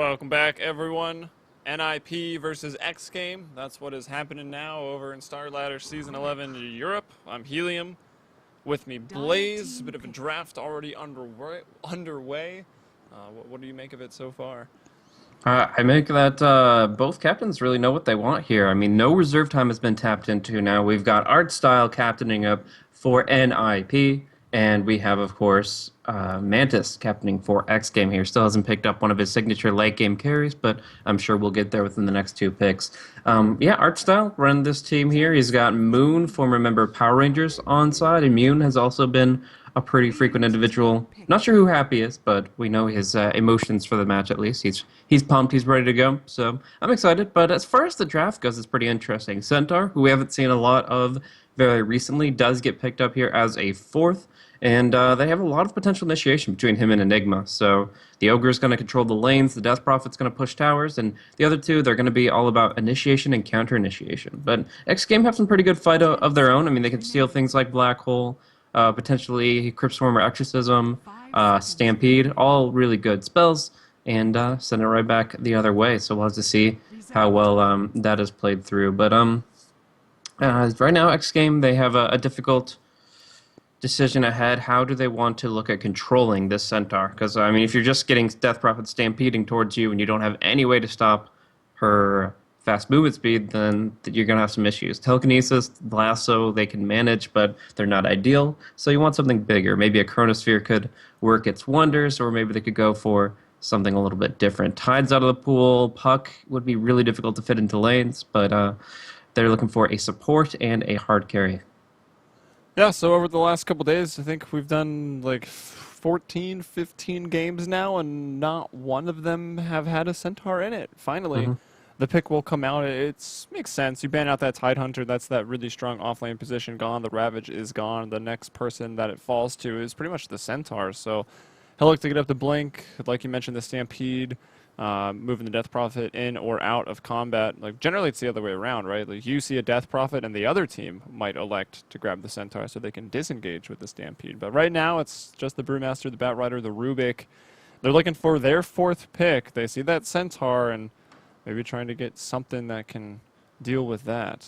Welcome back, everyone. NIP versus xGame. That's what is happening now over in Starladder Season 11 Europe. I'm Helium. With me, Blaze. A bit of a draft already underway. What do you make of it so far? I make that both captains really know what they want here. I mean, no reserve time has been tapped into now. We've got Art Style captaining up for NIP, and we have, of course, Mantis captaining for X Game here. Still hasn't picked up one of his signature late game carries, but I'm sure we'll get there within the next two picks. Yeah, Art Style run this team here. He's got Moon, former member of Power Rangers, on side, and Moon has also been a pretty frequent individual. Not sure who Happy is, but we know his emotions for the match at least. He's pumped, he's ready to go, so I'm excited. But as far as the draft goes, it's pretty interesting. Centaur, who we haven't seen a lot of very recently, does get picked up here as a fourth, and they have a lot of potential initiation between him and Enigma. So the Ogre's going to control the lanes, the Death Prophet's going to push towers, and the other two, they're going to be all about initiation and counter-initiation. But X-Game have some pretty good fight of their own. I mean, they can steal things like Black Hole, potentially Crypt Swarm or Exorcism, Stampede, all really good spells, and send it right back the other way. So we'll have to see how well that is played through. But right now, X Game, they have a difficult decision ahead. How do they want to look at controlling this Centaur? Because, I mean, if you're just getting Death Prophet stampeding towards you and you don't have any way to stop her fast movement speed, then you're going to have some issues. Telekinesis, Lasso, they can manage, but they're not ideal. So you want something bigger. Maybe a Chronosphere could work its wonders, or maybe they could go for something a little bit different. Tides out of the pool, Puck would be really difficult to fit into lanes, but they're looking for a support and a hard carry. Yeah, so over the last couple days, I think we've done like 14, 15 games now, and not one of them have had a Centaur in it. Finally, the pick will come out. It makes sense. You ban out that Tidehunter. That's that really strong offlane position gone. The Ravage is gone. The next person that it falls to is pretty much the Centaur. So he'll look to get up the Blink. Like you mentioned, the Stampede, moving the Death Prophet in or out of combat. Like generally it's the other way around, right? Like you see a Death Prophet and the other team might elect to grab the Centaur so they can disengage with the Stampede. But right now it's just the Brewmaster, the Batrider, the Rubik. They're looking for their fourth pick. They see that Centaur and maybe trying to get something that can deal with that.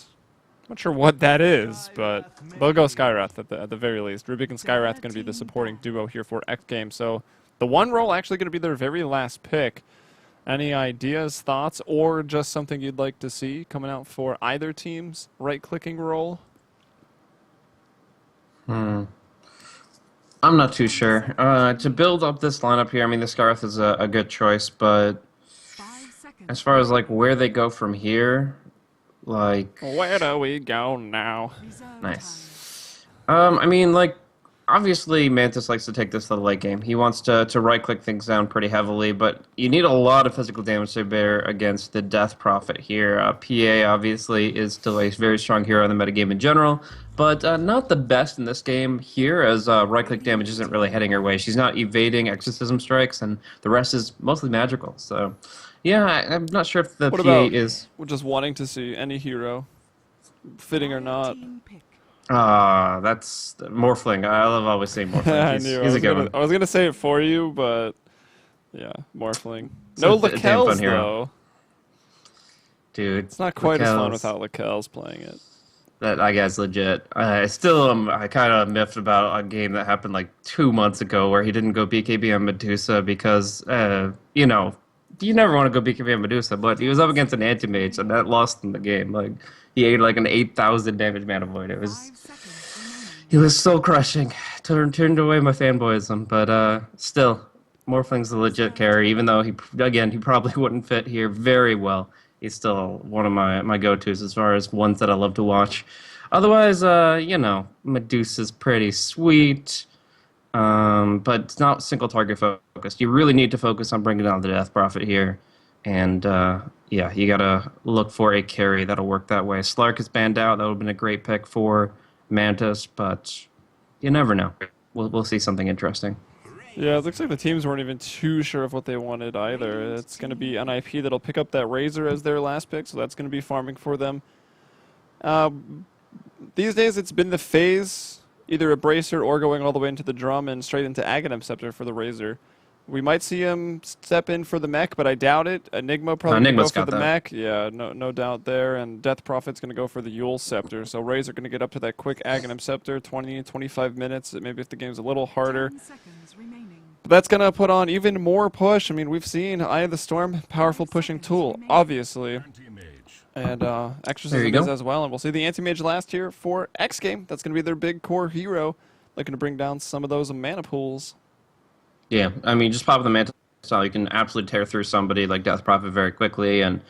Not sure what that is, but they'll go Skywrath at the very least. Rubik and Skywrath going to be the supporting duo here for X Game. So the one roll actually going to be their very last pick. Any ideas, thoughts, or just something you'd like to see coming out for either team's right-clicking roll? I'm not too sure. To build up this lineup here, I mean, the Skywrath is a good choice, but as far as like where they go from here, like Where do we go now? nice. I mean, like obviously Mantis likes to take this to the late game. He wants to right click things down pretty heavily, but you need a lot of physical damage to bear against the Death Prophet here. PA obviously is still a very strong hero in the metagame in general, but not the best in this game here, as right click damage isn't really heading her way. She's not evading exorcism strikes, and the rest is mostly magical. So yeah, I'm not sure if the What PA about is just wanting to see any hero, fitting or not? that's Morphling. I love always saying Morphling. I He's, knew. he's a good one. I was gonna say it for you, but yeah, Morphling. It's No a damn fun Lakel's hero. though. Dude, It's not quite as fun Raquel's- without Lakel's playing it. That guy's legit. I still am I kind of miffed about a game that happened like 2 months ago where he didn't go BKB on Medusa because, you know, you never want to go BKB on Medusa, but he was up against an anti-mage and that lost him the game. Like, he ate like an 8,000 damage mana void. He was soul crushing. Turned away my fanboyism, but still, Morphling's a legit carry, even though he probably wouldn't fit here very well. He's still one of my go-tos as far as ones that I love to watch. Otherwise, you know, Medusa's pretty sweet, but it's not single target focused. You really need to focus on bringing down the Death Prophet here, and yeah, you gotta look for a carry that'll work that way. Slark is banned out. That would have been a great pick for Mantis, but you never know. We'll see something interesting. Yeah, it looks like the teams weren't even too sure of what they wanted either. It's going to be NIP that'll pick up that Razor as their last pick, so that's going to be farming for them. These days it's been the phase, either a Bracer or going all the way into the Drum and straight into Aghanim Scepter for the Razor. We might see him step in for the mech, but I doubt it. Enigma probably gonna go Enigma's for got the that. mech. Yeah, no doubt there. And Death Prophet's gonna go for the Yule Scepter. So Rays are gonna get up to that quick Aghanim Scepter, 20, 25 minutes. Maybe if the game's a little harder. 10 seconds remaining. But that's gonna put on even more push. I mean, we've seen Eye of the Storm, powerful pushing tool, obviously. And There you Exorcism is go. as well. And we'll see the Anti-Mage last here for xGame. That's gonna be their big core hero. Looking to bring down some of those mana pools. Yeah, I mean, just pop the mantle style. You can absolutely tear through somebody like Death Prophet very quickly, and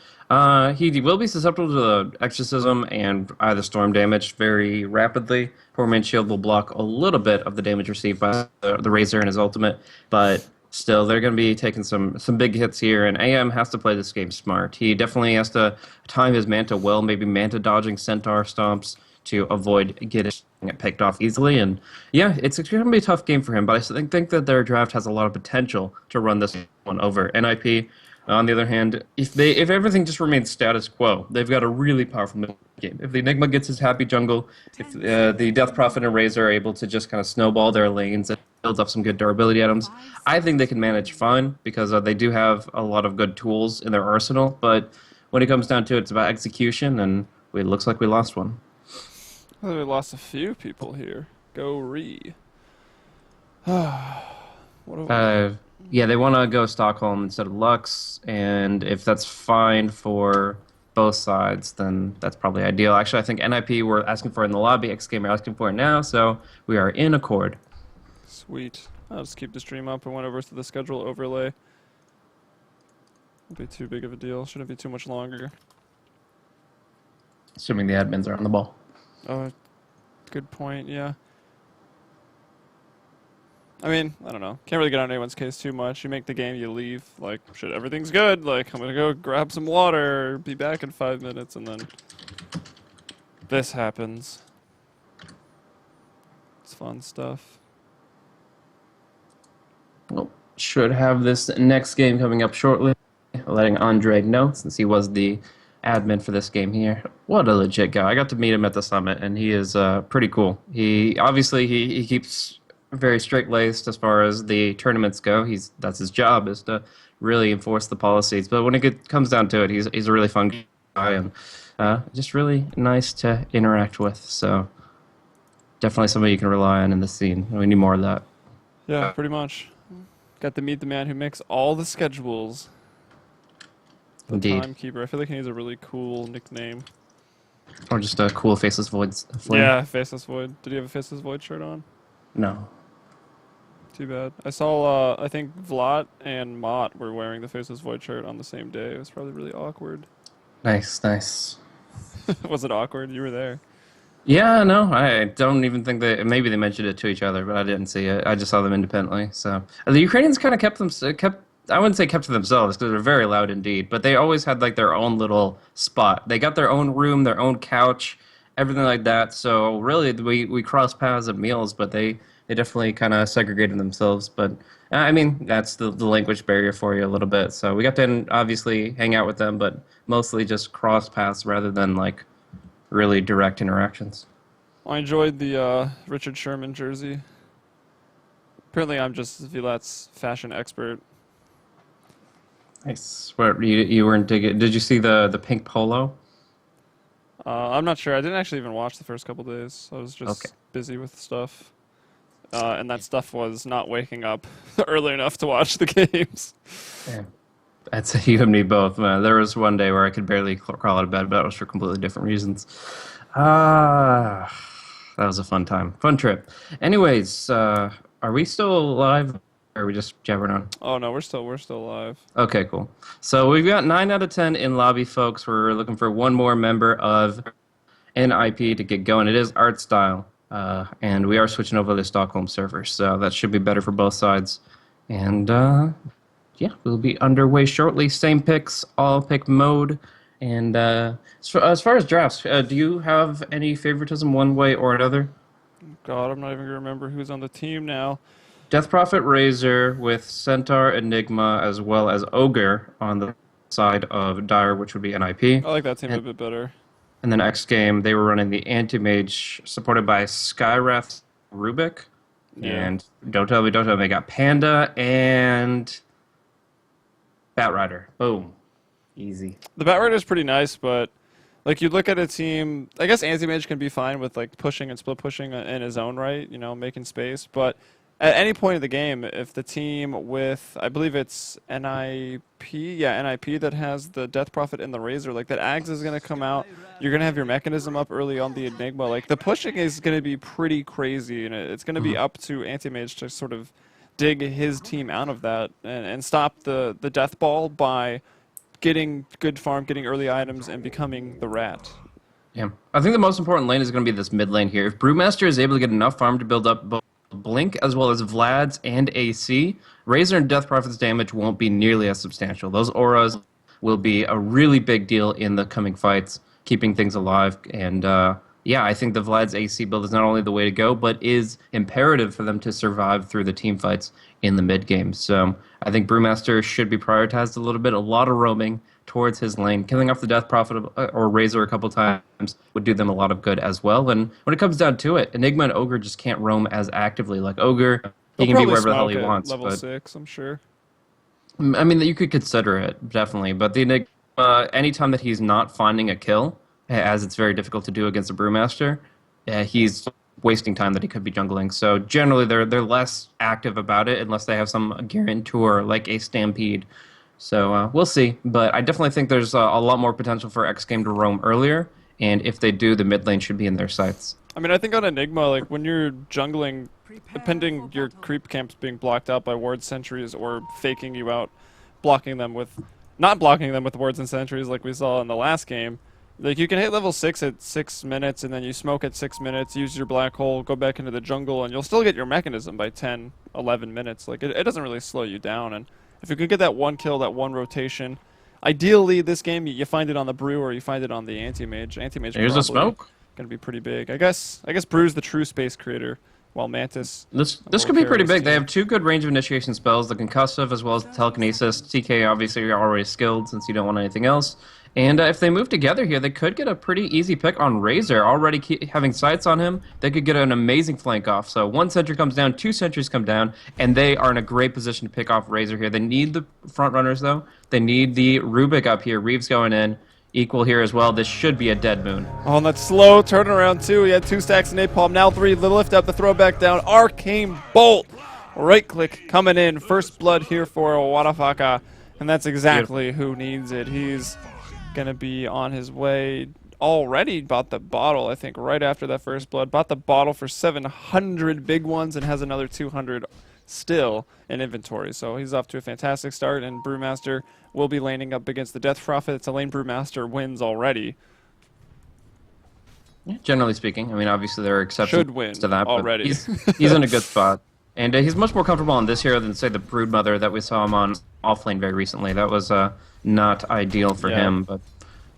he will be susceptible to the Exorcism and Eye of the Storm damage very rapidly. Poor Man's Shield will block a little bit of the damage received by the Razor and his ultimate, but still, they're going to be taking some big hits here, and AM has to play this game smart. He definitely has to time his Manta well, maybe Manta dodging Centaur stomps to avoid getting picked off easily. And yeah, it's going to be a tough game for him, but think that their draft has a lot of potential to run this one over. NIP, on the other hand, if everything just remains status quo, they've got a really powerful middle game. If the Enigma gets his happy jungle, if the Death Prophet and Razor are able to just kind of snowball their lanes and build up some good durability items, I think they can manage fine because they do have a lot of good tools in their arsenal. But when it comes down to it, it's about execution, and it looks like we lost one. Well, we lost a few people here. Go re. What Yeah, they want to go Stockholm instead of Lux, and if that's fine for both sides, then that's probably ideal. Actually, I think NIP were asking for it in the lobby, xGame are asking for it now, so we are in accord. Sweet. I'll just keep the stream up. I went over to the schedule overlay. Won't be too big of a deal. Shouldn't be too much longer. Assuming the admins are on the ball. Oh, good point, yeah. I mean, I don't know. Can't really get on anyone's case too much. You make the game, you leave. Like, shit, everything's good. Like, I'm gonna go grab some water, be back in 5 minutes, and then this happens. It's fun stuff. Well, should have this next game coming up shortly. Letting Andre know, since he was the admin for this game here. What a legit guy. I got to meet him at the summit, and he is pretty cool. He obviously he keeps very straight-laced as far as the tournaments go. That's his job, is to really enforce the policies. But when it comes down to it, he's a really fun guy and just really nice to interact with. So definitely somebody you can rely on in the scene. We need more of that. Yeah, pretty much. Got to meet the man who makes all the schedules. The Indeed. Timekeeper. I feel like he needs a really cool nickname. Or just a cool Faceless Void flame. Yeah, Faceless Void. Did he have a Faceless Void shirt on? No. Too bad. I saw, I think Vlad and Mott were wearing the Faceless Void shirt on the same day. It was probably really awkward. Nice, nice. Was it awkward? You were there. Yeah, no, I don't even think maybe they mentioned it to each other, but I didn't see it. I just saw them independently. So the Ukrainians kind of kept I wouldn't say kept to themselves because they're very loud indeed, but they always had like their own little spot. They got their own room, their own couch, everything like that. So really, we cross paths at meals, but they definitely kind of segregated themselves. But I mean, that's the language barrier for you a little bit. So we got to obviously hang out with them, but mostly just cross paths rather than like really direct interactions. I enjoyed the Richard Sherman jersey. Apparently, I'm just Vilat's fashion expert. Nice. What you weren't digging? Did you see the pink polo? I'm not sure. I didn't actually even watch the first couple days. I was just Okay. busy with stuff. And that stuff was not waking up early enough to watch the games. Yeah. I'd say you and me both, man. There was one day where I could barely crawl out of bed, but that was for completely different reasons. Ah, that was a fun time. Fun trip. Anyways, are we still live? Or are we just jabbering on? Oh no, we're still alive. Okay, cool. So we've got 9 out of 10 in lobby, folks. We're looking for one more member of NIP to get going. It is art style, and we are switching over to the Stockholm server, so that should be better for both sides. And yeah, we'll be underway shortly. Same picks, all pick mode. And as far as drafts, do you have any favoritism one way or another? God, I'm not even gonna remember who's on the team now. Death Prophet Razor with Centaur Enigma as well as Ogre on the side of Dire, which would be NIP. I like that team a bit better. And then xGame, they were running the Anti-Mage supported by Skywrath Rubik. Yeah. And don't tell me, I got Panda and Batrider. Boom. Easy. The Batrider is pretty nice, but like you look at a team, I guess Anti-Mage can be fine with like pushing and split pushing in his own right, making space. But at any point of the game, if the team with, I believe it's NIP, yeah, NIP that has the Death Prophet and the Razor, like that Ags is going to come out. You're going to have your mechanism up early on the Enigma. Like the pushing is going to be pretty crazy, and it's going to be up to Anti-Mage to sort of dig his team out of that and stop the Death Ball by getting good farm, getting early items, and becoming the rat. Yeah. I think the most important lane is going to be this mid lane here. If Brewmaster is able to get enough farm to build up both Blink as well as Vlad's and AC, Razor and Death Prophet's damage won't be nearly as substantial. Those auras will be a really big deal in the coming fights, keeping things alive. And yeah, I think the Vlad's AC build is not only the way to go, but is imperative for them to survive through the team fights in the mid game. So I think Brewmaster should be prioritized a little bit. A lot of roaming towards his lane. Killing off the Death Prophet or Razor a couple times would do them a lot of good as well. And when it comes down to it, Enigma and Ogre just can't roam as actively. Like Ogre, he He'll can be probably wherever the hell smoke he at wants. level But 6, I'm sure. I mean, you could consider it, definitely. But the Enigma, anytime that he's not finding a kill, as it's very difficult to do against a Brewmaster, he's wasting time that he could be jungling. So generally, they're less active about it unless they have some guarantor like a Stampede. So we'll see. But I definitely think there's a lot more potential for xGame to roam earlier. And if they do, the mid lane should be in their sights. I mean, I think on Enigma, like when you're jungling, depending your creep camps being blocked out by ward sentries or faking you out, not blocking them with wards and sentries like we saw in the last game. Like you can hit level 6 at 6 minutes, and then you smoke at 6 minutes, use your black hole, go back into the jungle, and you'll still get your mechanism by 10, 11 minutes. Like it doesn't really slow you down. And if you could get that one kill, that one rotation, ideally this game you find it on the Brew or you find it on the Anti-Mage. Anti-Mage Here's a smoke. Gonna be pretty big. I guess Brew's the true space creator, while Mantis. This could be pretty big. They have two good range of initiation spells, the concussive as well as the telekinesis. TK obviously you're already skilled since you don't want anything else. And if they move together here, they could get a pretty easy pick on Razor. Already having sights on him, they could get an amazing flank off. So one sentry comes down, two sentries come down, and they are in a great position to pick off Razor here. They need the front runners, though. They need the Rubik up here. Reeves going in. Equal here as well. This should be a dead moon. Oh, and that slow turnaround, too. He had 2 stacks of napalm, now 3. The lift up, the throw back down. Arcane Bolt. Right click coming in. First blood here for Wadafaka. And that's exactly who needs it. He's going to be on his way. Already bought the bottle, I think, right after that first blood. Bought the bottle for 700 big ones and has another 200 still in inventory. So he's off to a fantastic start, and Brewmaster will be laning up against the Death Prophet. It's a lane Brewmaster wins already. Yeah, generally speaking. I mean, obviously there are exceptions Should win to that, already. But he's in a good spot. And he's much more comfortable on this hero than, say, the Broodmother that we saw him on offlane very recently. That was not ideal for him. But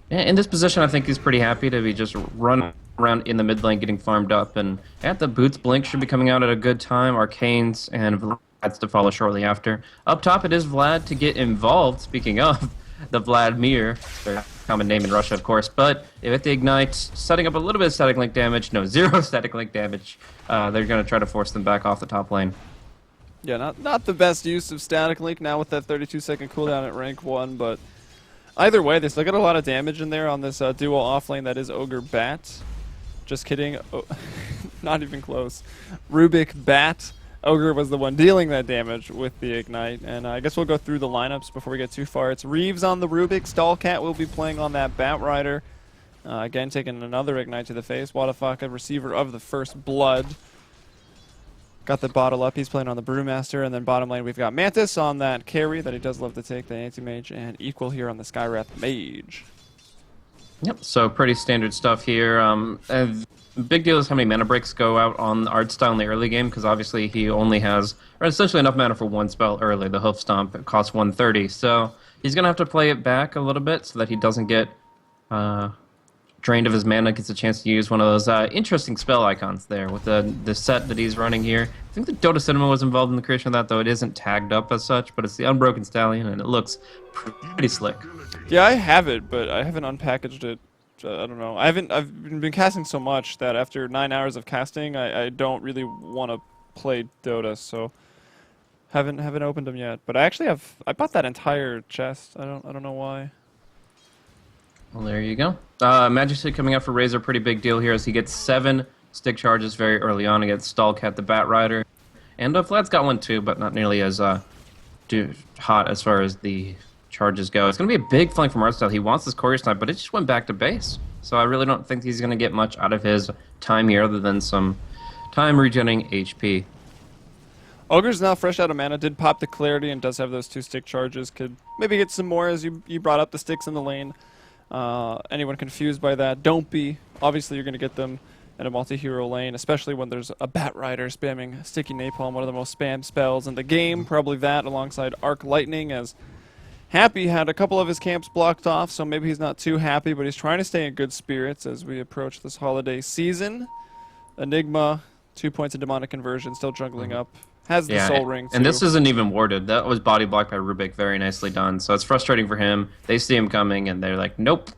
in this position, I think he's pretty happy to be just running around in the mid lane getting farmed up. And at the Boots Blink should be coming out at a good time. Arcanes and Vlad's to follow shortly after. Up top, it is Vlad to get involved. Speaking of the Vladimir, their common name in Russia, of course. But if they ignite, setting up a little bit of static link damage. No, 0 static link damage. They're going to try to force them back off the top lane. Yeah, not the best use of static link now with that 32-second cooldown at rank 1, but either way, they still get a lot of damage in there on this duo offlane that is Ogre Bat. Just kidding. Oh, not even close. Rubik Bat. Ogre was the one dealing that damage with the Ignite. And I guess we'll go through the lineups before we get too far. It's Reeves on the Rubik. Stallcat will be playing on that Bat Rider. Again, taking another Ignite to the face. Wadafaka, receiver of the first blood. Got the bottle up. He's playing on the Brewmaster. And then bottom lane, we've got Mantis on that carry that he does love to take, the Anti-Mage. And Equal here on the Skywrath Mage. Yep, so pretty standard stuff here. Big deal is how many mana breaks go out on art style in the early game, because obviously he only has essentially enough mana for one spell early. The Hoof Stomp, it costs 130, so he's going to have to play it back a little bit so that he doesn't get drained of his mana, gets a chance to use one of those interesting spell icons there with the set that he's running here. I think the Dota Cinema was involved in the creation of that, though it isn't tagged up as such, but it's the Unbroken Stallion, and it looks pretty slick. Yeah, I have it, but I haven't unpackaged it. I don't know. I've been casting so much that after 9 hours of casting, I don't really want to played Dota, so haven't opened them yet. But I bought that entire chest. I don't know why. Well, there you go. Magic Stick coming out for Razor, pretty big deal here as he gets 7 stick charges very early on against Stallcat the Bat Rider. And Vlad's got one too, but not nearly as hot as far as the charges go. It's going to be a big flank from Artstyle. He wants this courier snipe, but it just went back to base. So I really don't think he's going to get much out of his time here other than some time regenerating HP. Ogre's now fresh out of mana, did pop the clarity and does have those 2 stick charges. Could maybe get some more as you brought up the sticks in the lane. Anyone confused by that, don't be. Obviously you're going to get them in a multi-hero lane, especially when there's a Bat Rider spamming Sticky Napalm, one of the most spammed spells in the game. Probably that alongside Arc Lightning, as Happy had a couple of his camps blocked off, so maybe he's not too happy, but he's trying to stay in good spirits as we approach this holiday season. Enigma, 2 points of demonic conversion, still jungling up. Has the soul ring too. And this isn't even warded. That was body blocked by Rubik, very nicely done. So it's frustrating for him. They see him coming and they're like, nope.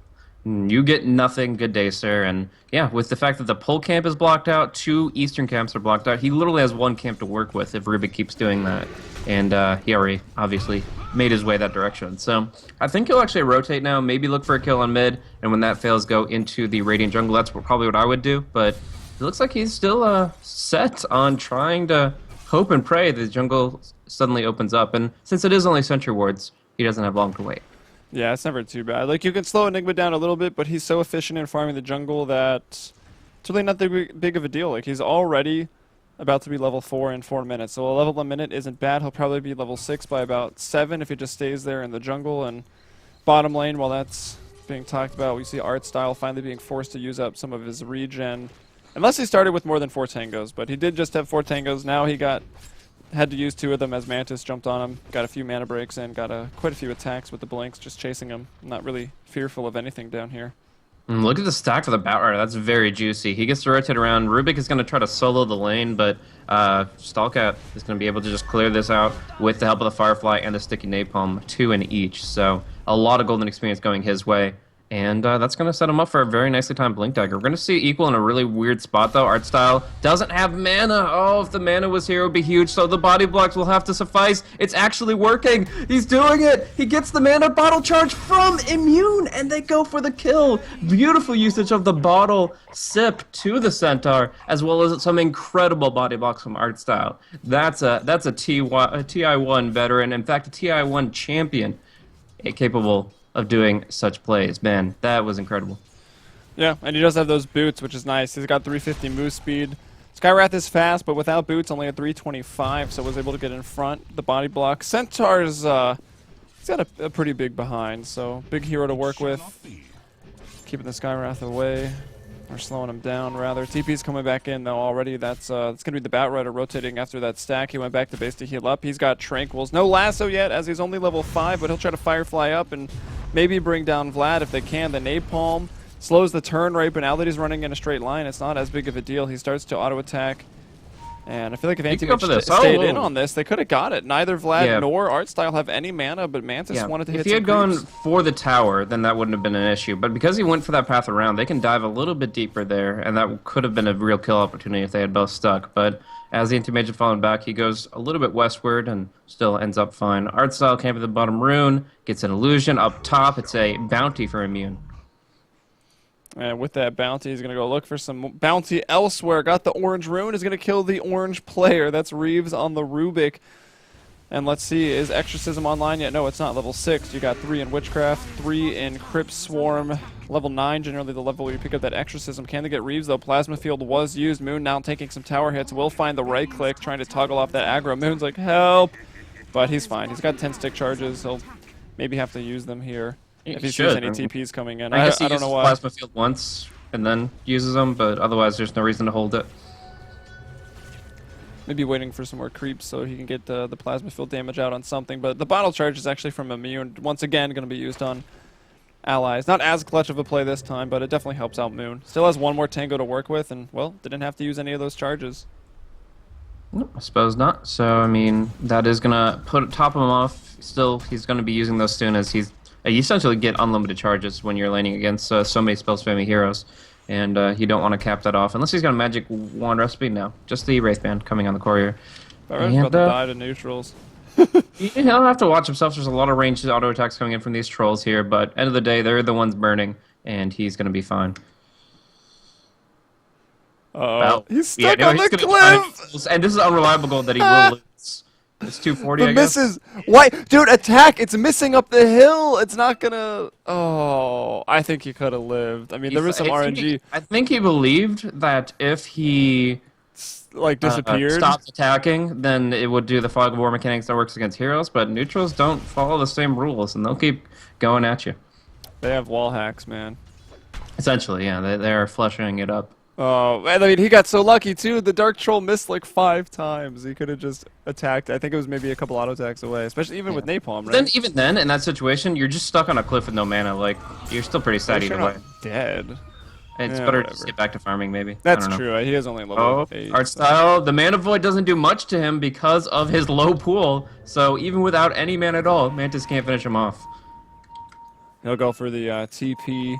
You get nothing. Good day, sir. And yeah, with the fact that the pole camp is blocked out, 2 eastern camps are blocked out, he literally has 1 camp to work with if Rubik keeps doing that. And he already obviously made his way that direction. So I think he'll actually rotate now, maybe look for a kill on mid, and when that fails, go into the Radiant jungle. That's probably what I would do. But it looks like he's still set on trying to hope and pray the jungle suddenly opens up. And since it is only sentry wards, he doesn't have long to wait. Yeah, it's never too bad. Like, you can slow Enigma down a little bit, but he's so efficient in farming the jungle that it's really not that big of a deal. Like, he's already about to be level 4 in 4 minutes, so a level a minute isn't bad. He'll probably be level 6 by about 7 if he just stays there in the jungle. And bottom lane, while that's being talked about, we see Artstyle finally being forced to use up some of his regen. Unless he started with more than 4 tangos, but he did just have 4 tangos. Now he had to use 2 of them as Mantis jumped on him, got a few mana breaks in, got quite a few attacks with the blinks, just chasing him. Not really fearful of anything down here. Look at the stack for the Bat Rider. That's very juicy. He gets to rotate around. Rubik is going to try to solo the lane, but Stallcat is going to be able to just clear this out with the help of the Firefly and the Sticky Napalm, 2 in each. So a lot of golden experience going his way. And that's going to set him up for a very nicely timed Blink Dagger. We're going to see Equal in a really weird spot, though. Artstyle doesn't have mana. Oh, if the mana was here, it would be huge. So the body blocks will have to suffice. It's actually working. He's doing it. He gets the mana bottle charge from Immune, and they go for the kill. Beautiful usage of the bottle sip to the Centaur, as well as some incredible body blocks from Artstyle. That's a TI1 veteran. In fact, a TI1 champion capable of doing such plays. Man, that was incredible. Yeah, and he does have those boots, which is nice. He's got 350 move speed. Skywrath is fast, but without boots, only at 325, so was able to get in front. The body block. Centaur's, he's got a pretty big behind, so big hero to work with. Keeping the Skywrath away, or slowing him down, rather. TP's coming back in, though, already. That's going to be the Bat Rider rotating after that stack. He went back to base to heal up. He's got Tranquils. No lasso yet, as he's only level 5, but he'll try to Firefly up and maybe bring down Vlad if they can. The Napalm slows the turn rate, but now that he's running in a straight line, it's not as big of a deal. He starts to auto-attack. And I feel like if Anti-Mage stayed in on this, they could have got it. Neither Vlad nor Artstyle have any mana, but Mantis wanted to hit some If he had gone creeps. for the tower, then that wouldn't have been an issue. But because he went for that path around, they can dive a little bit deeper there, and that could have been a real kill opportunity if they had both stuck. But as the Anti-Mage had fallen back, he goes a little bit westward and still ends up fine. Artstyle camp at the bottom rune, gets an illusion. Up top, it's a bounty for Immune. And with that bounty, he's going to go look for some bounty elsewhere. Got the orange rune. Is going to kill the orange player. That's Reeves on the Rubik. And let's see, is Exorcism online yet? No, it's not. Level 6. You got 3 in Witchcraft, 3 in Crypt Swarm. Level 9, generally the level where you pick up that Exorcism. Can they get Reeves, though? Plasma Field was used. Moon now taking some tower hits. Will find the right click, trying to toggle off that aggro. Moon's like, help! But he's fine. He's got 10 stick charges. He'll maybe have to use them here. If he sees any TPs coming in. I guess he don't know uses why. Plasma Field once and then uses them, but otherwise there's no reason to hold it. Maybe waiting for some more creeps so he can get the plasma field damage out on something. But the bottle charge is actually from Immune. Once again, going to be used on allies. Not as clutch of a play this time, but it definitely helps out Moon. Still has one more tango to work with, and, well, didn't have to use any of those charges. No, I suppose not. So, I mean, that is going to top him off. Still, he's going to be using those soon as you essentially get unlimited charges when you're laning against so many spell spamming heroes. and you don't want to cap that off unless he's got a magic wand recipe. No, just the Wraith Band coming on the courier. Barret's about to die to neutrals. He'll have to watch himself. There's a lot of ranged auto attacks coming in from these trolls here, but end of the day, they're the ones burning, and he's going to be fine. Oh, he's stuck on the cliff! And this is unreliable gold that he will lose. It's 240, I guess. Misses. Why? Dude, attack! It's missing up the hill! It's not gonna... Oh, I think he could have lived. I mean, there was some RNG. I think he believed that if he... like disappeared. Stopped attacking, then it would do the fog of war mechanics that works against heroes, but neutrals don't follow the same rules, and they'll keep going at you. They have wall hacks, man. Essentially, yeah, they're flushing it up. Oh, I mean, he got so lucky, too. The Dark Troll missed like 5 times. He could have just attacked. I think it was maybe a couple auto attacks away, especially even with Napalm, right? Then, even then, in that situation, you're just stuck on a cliff with no mana. Like, you're still pretty sad either way. Dead. It's better to just get back to farming, maybe. That's true. He is only level 8. Art style. The Mana Void doesn't do much to him because of his low pool. So even without any mana at all, Mantis can't finish him off. He'll go for the TP.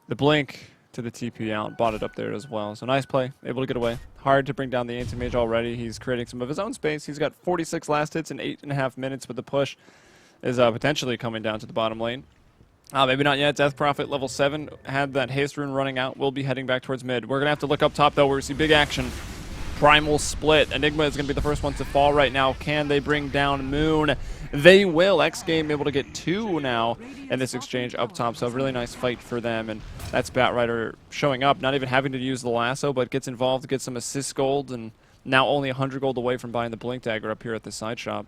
The blink to the TP out. Bought it up there as well. So nice play. Able to get away. Hard to bring down the anti-mage already. He's creating some of his own space. He's got 46 last hits in 8.5 minutes, but the push is potentially coming down to the bottom lane. Maybe not yet. Death Prophet level 7 had that haste rune running out. We'll be heading back towards mid. We're going to have to look up top, though, where we see big action. Primal split. Enigma is going to be the first one to fall right now. Can they bring down Moon? They will. xGame able to get 2 now in this exchange up top. So a really nice fight for them. And that's Batrider showing up, not even having to use the lasso, but gets involved, gets some assist gold, and now only 100 gold away from buying the Blink Dagger up here at the side shop.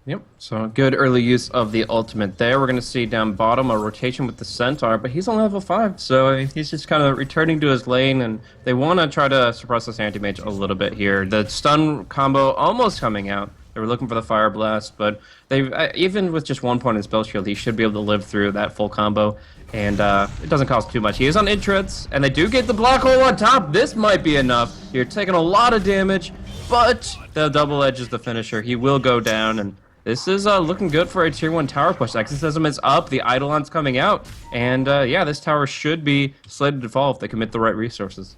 Yep, so good early use of the ultimate there. We're going to see down bottom a rotation with the Centaur, but he's on level 5, so he's just kind of returning to his lane, and they want to try to suppress this anti-mage a little bit here. The stun combo almost coming out. They were looking for the Fire Blast, but they even with just 1 point in spell shield, he should be able to live through that full combo, and it doesn't cost too much. He is on Intreads, and they do get the black hole on top. This might be enough. You're taking a lot of damage, but the double edge is the finisher. He will go down, and this is looking good for a tier 1 tower push. Exorcism is up, the Eidolon's coming out, and yeah, this tower should be slated to fall if they commit the right resources.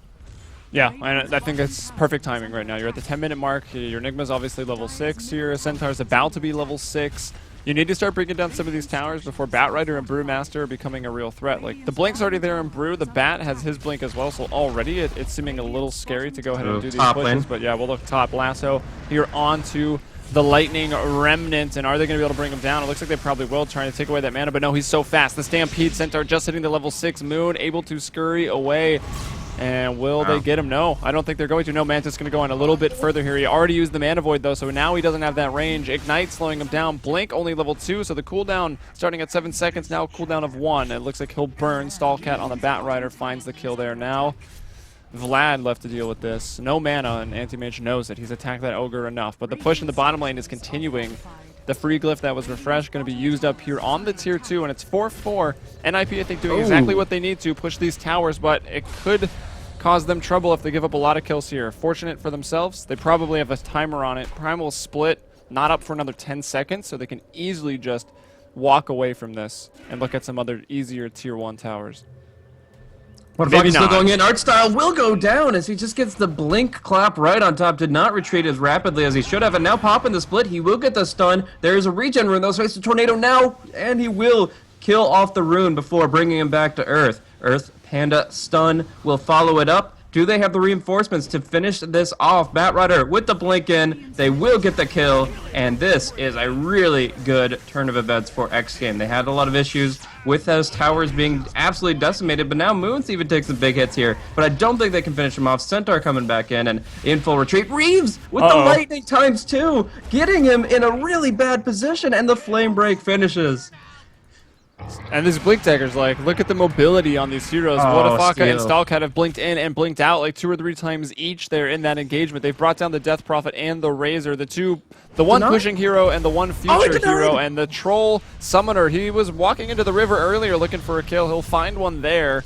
Yeah, I think that's perfect timing right now. You're at the 10-minute mark. Your Enigma's obviously level 6 here. Centaur's about to be level 6. You need to start breaking down some of these towers before Batrider and Brewmaster are becoming a real threat. Like, the Blink's already there in Brew. The Bat has his Blink as well, so already it's seeming a little scary to go ahead and do these pushes. Lane. But yeah, we'll look top. Lasso here onto the Lightning Remnant, and are they going to be able to bring him down? It looks like they probably will, trying to take away that mana, but no, he's so fast. The Stampede Centaur just hitting the level 6 Moon, able to scurry away. And will they get him? No, I don't think they're going to. No, Mantis going to go on a little bit further here. He already used the Mana Void, though, so now he doesn't have that range. Ignite slowing him down. Blink only level 2, so the cooldown starting at 7 seconds, now a cooldown of 1. It looks like he'll burn. Stallcat on the Batrider finds the kill there now. Vlad left to deal with this. No mana, and Anti-Mage knows it. He's attacked that Ogre enough, but the push in the bottom lane is continuing. The free glyph that was refreshed going to be used up here on the tier 2, and it's 4-4. NIP, I think, doing exactly what they need to push these towers, but it could cause them trouble if they give up a lot of kills here. Fortunate for themselves, they probably have a timer on it. Primal split, not up for another 10 seconds, so they can easily just walk away from this and look at some other easier tier 1 towers. What if he's still going in? Artstyle will go down as he just gets the blink clap right on top. Did not retreat as rapidly as he should have. And now popping the split, he will get the stun. There is a regen rune, though, so it's a tornado now. And he will kill off the rune before bringing him back to Earth. Earth Panda stun will follow it up. Do they have the reinforcements to finish this off? Batrider with the blink in. They will get the kill. And this is a really good turn of events for xGame. They had a lot of issues with those towers being absolutely decimated, but now Moon's even takes some big hits here. But I don't think they can finish him off. Centaur coming back in and in full retreat. Reeves with the lightning ×2, getting him in a really bad position, and the flame break finishes. And this Blink Dagger's like, look at the mobility on these heroes. Wodafaka and Stallcat have blinked in and blinked out like 2 or 3 times each there in that engagement. They've brought down the Death Prophet and the Razor, the one pushing hero and the one future hero, and the Troll Summoner. He was walking into the river earlier looking for a kill. He'll find one there.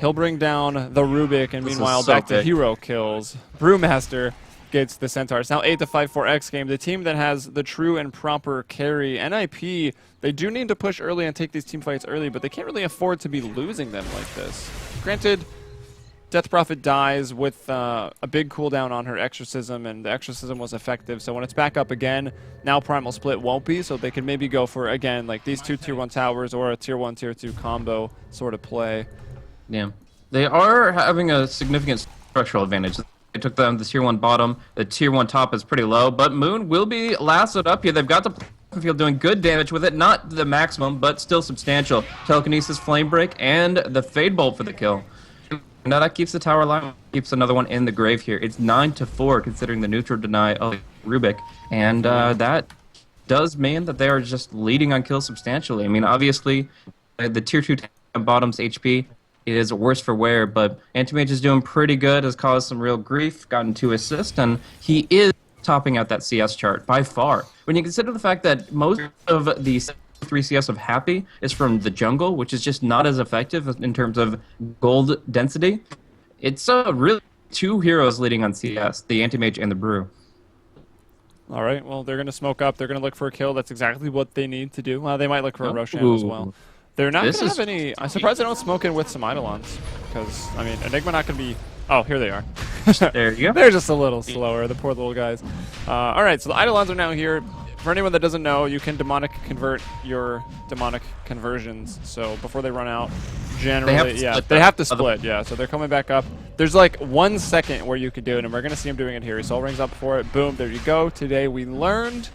He'll bring down the Rubik, and meanwhile back to hero kills. Brewmaster gets the Centaur. It's now 8-5 for xGame. The team that has the true and proper carry. NIP, they do need to push early and take these team fights early, but they can't really afford to be losing them like this. Granted, Death Prophet dies with a big cooldown on her Exorcism, and the Exorcism was effective. So when it's back up again, now Primal Split won't be, so they can maybe go for, again, like these two Tier 1 towers or a Tier 1, Tier 2 combo sort of play. Yeah. They are having a significant structural advantage. They took down the Tier 1 bottom. The Tier 1 top is pretty low, but Moon will be lassoed up here. They've got the field doing good damage with it. Not the maximum, but still substantial. Telekinesis, Flame Break, and the Fade Bolt for the kill. Now that keeps the tower alive, keeps another one in the grave here. It's 9-4 considering the neutral deny of Rubik, and that does mean that they are just leading on kills substantially. I mean, obviously, the Tier 2 bottom's HP is worse for wear, but Antimage is doing pretty good, has caused some real grief, gotten 2 assists, and he is topping out that CS chart by far. When you consider the fact that most of the 3 CS of Happy is from the jungle, which is just not as effective in terms of gold density. It's really 2 heroes leading on CS, the Anti-Mage and the Brew. All right, well, they're going to smoke up. They're going to look for a kill. That's exactly what they need to do. Well, they might look for a Roshan as well. They're not going to have any... I'm surprised they don't smoke in with some Eidolons, because, I mean, Enigma not going to be... Oh, here they are. There you go. They're just a little slower, the poor little guys. All right, so the Eidolons are now here. For anyone that doesn't know, you can demonic convert your demonic conversions. So before they run out, generally, they have to split. Yeah, so they're coming back up. There's like 1 second where you could do it, and we're gonna see him doing it here. He soul rings up for it. Boom, there you go. Today we learned.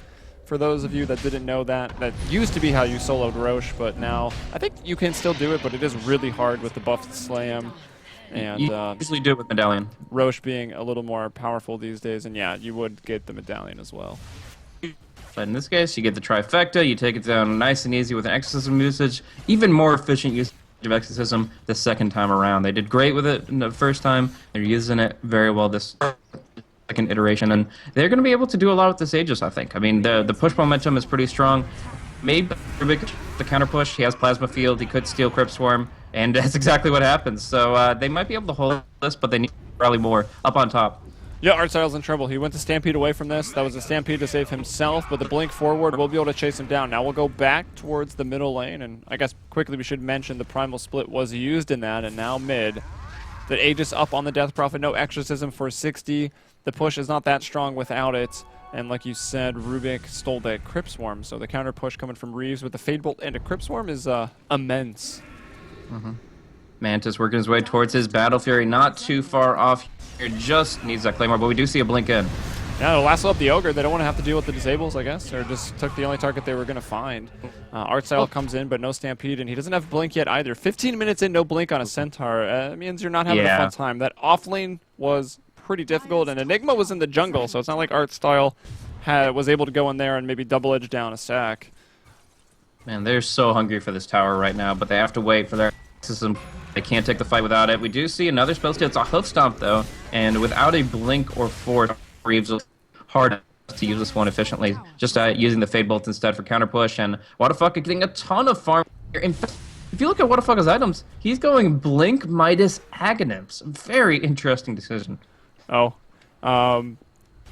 For those of you that didn't know that used to be how you soloed Rosh, but now I think you can still do it, but it is really hard with the buffed slam. And you usually do it with Medallion. Rosh being a little more powerful these days, and yeah, you would get the Medallion as well. But in this case, you get the trifecta, you take it down nice and easy with an Exorcism usage, even more efficient usage of Exorcism the second time around. They did great with it in the first time, they're using it very well this second iteration, and they're going to be able to do a lot with this Aegis, I think. I mean, the push momentum is pretty strong. Maybe the counter push, he has Plasma Field, he could steal Crypt Swarm, and that's exactly what happens. So they might be able to hold this, but they need to rally more up on top. Yeah, Artstyle's in trouble. He went to Stampede away from this. That was a Stampede to save himself, but the blink forward will be able to chase him down. Now we'll go back towards the middle lane, and I guess quickly we should mention the Primal Split was used in that, and now mid. The Aegis up on the Death Prophet, no Exorcism for 60. The push is not that strong without it, and like you said, Rubik stole that Crypt Swarm, so the counter push coming from Reeves with the Fade Bolt and a Crypt Swarm is immense. Mantis working his way towards his Battle Fury, not too far off here, just needs that Claymore, but we do see a blink in. Yeah, it'll lasso up the Ogre. They don't want to have to deal with the disables, I guess, or just took the only target they were going to find. Artstyle comes in, but no Stampede, and he doesn't have Blink yet either. 15 minutes in, no Blink on a Centaur. It means you're not having a fun time. That offlane was pretty difficult, and Enigma was in the jungle, so it's not like Artstyle was able to go in there and maybe double-edge down a stack. Man, they're so hungry for this tower right now, but they have to wait for their system. They can't take the fight without it. We do see another spell steal. It's a Hoof Stomp, though, and without a Blink or Force, Reeves was hard to use this one efficiently. Just using the Fade Bolt instead for counter push, and Wadafuck getting a ton of farm here. In fact, if you look at Wadafuck's items, he's going Blink, Midas, Aghanim's. Very interesting decision. Oh, I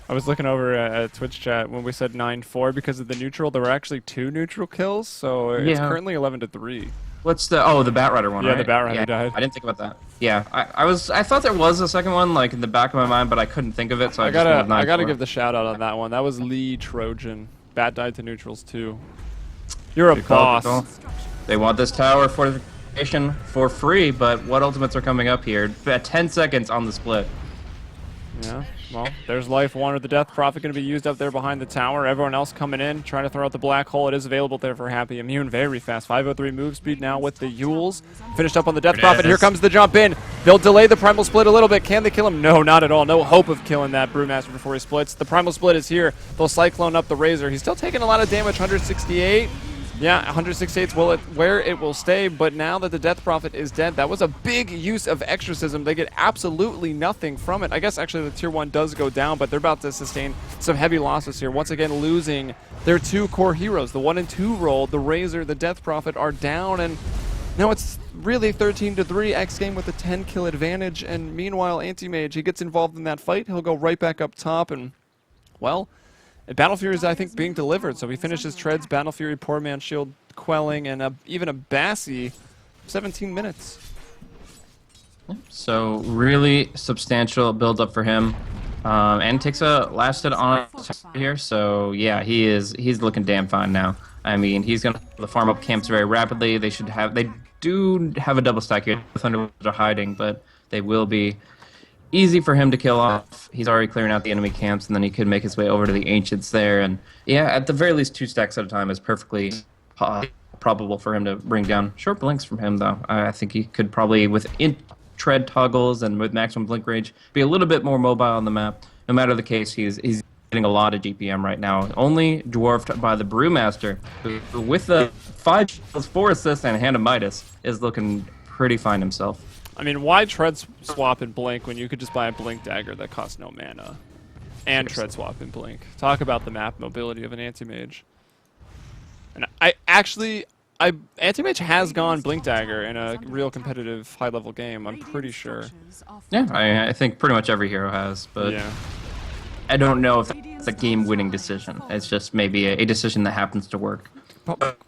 was looking over at Twitch chat when we said 9-4 because of the neutral. There were actually 2 neutral kills, so it's currently 11-3. What's the the Batrider one? Yeah, right? the Batrider died. I didn't think about that. Yeah, I thought there was a second one like in the back of my mind, but I couldn't think of it, so I gotta give the shout out on that one. That was Lee Trojan. Bat died to neutrals too. You're a boss. They want this tower fortification for free, but what ultimates are coming up here? 10 seconds on the split. Yeah, well, there's Life Wander. The Death Prophet going to be used up there behind the tower. Everyone else coming in, trying to throw out the black hole. It is available there for Happy. Immune very fast. 503 move speed now with the Yules. Finished up on the Death Prophet. Here comes the jump in. They'll delay the Primal Split a little bit. Can they kill him? No, not at all. No hope of killing that Brewmaster before he splits. The Primal Split is here. They'll Cyclone up the Razor. He's still taking a lot of damage. 168. Yeah, 168 is where it will stay, but now that the Death Prophet is dead, that was a big use of Exorcism. They get absolutely nothing from it. I guess actually the Tier 1 does go down, but they're about to sustain some heavy losses here. Once again, losing their 2 core heroes. The 1 and 2 role, the Razor, the Death Prophet are down, and Now it's really 13-3, xGame with a 10-kill advantage, and meanwhile, Anti-Mage, he gets involved in that fight. He'll go right back up top, and, well, Battle Fury is, I think, being delivered. So he finishes Treads, Battle Fury, Poor Man Shield, quelling, and even a Bassi, 17 minutes. So really substantial build-up for him. And takes a last hit on here, so yeah, he's looking damn fine now. I mean, he's gonna farm up camps very rapidly. They do have a double stack here. The Thunderbolts are hiding, but they will be easy for him to kill off. He's already clearing out the enemy camps, and then he could make his way over to the Ancients there. And yeah, at the very least, 2 stacks at a time is perfectly probable for him to bring down. Short blinks from him, though. I think he could probably, with tread toggles and with maximum blink range, be a little bit more mobile on the map. No matter the case, he's getting a lot of GPM right now. Only dwarfed by the Brewmaster, who with the 5 kills, 4 assists, and a Hand of Midas, is looking pretty fine himself. I mean, why tread swap and blink when you could just buy a blink dagger that costs no mana? And tread swap and blink. Talk about the map mobility of an Anti-Mage. And Anti-Mage has gone blink dagger in a real competitive high-level game, I'm pretty sure. Yeah, I think pretty much every hero has, but yeah. I don't know if it's a game-winning decision. It's just maybe a decision that happens to work.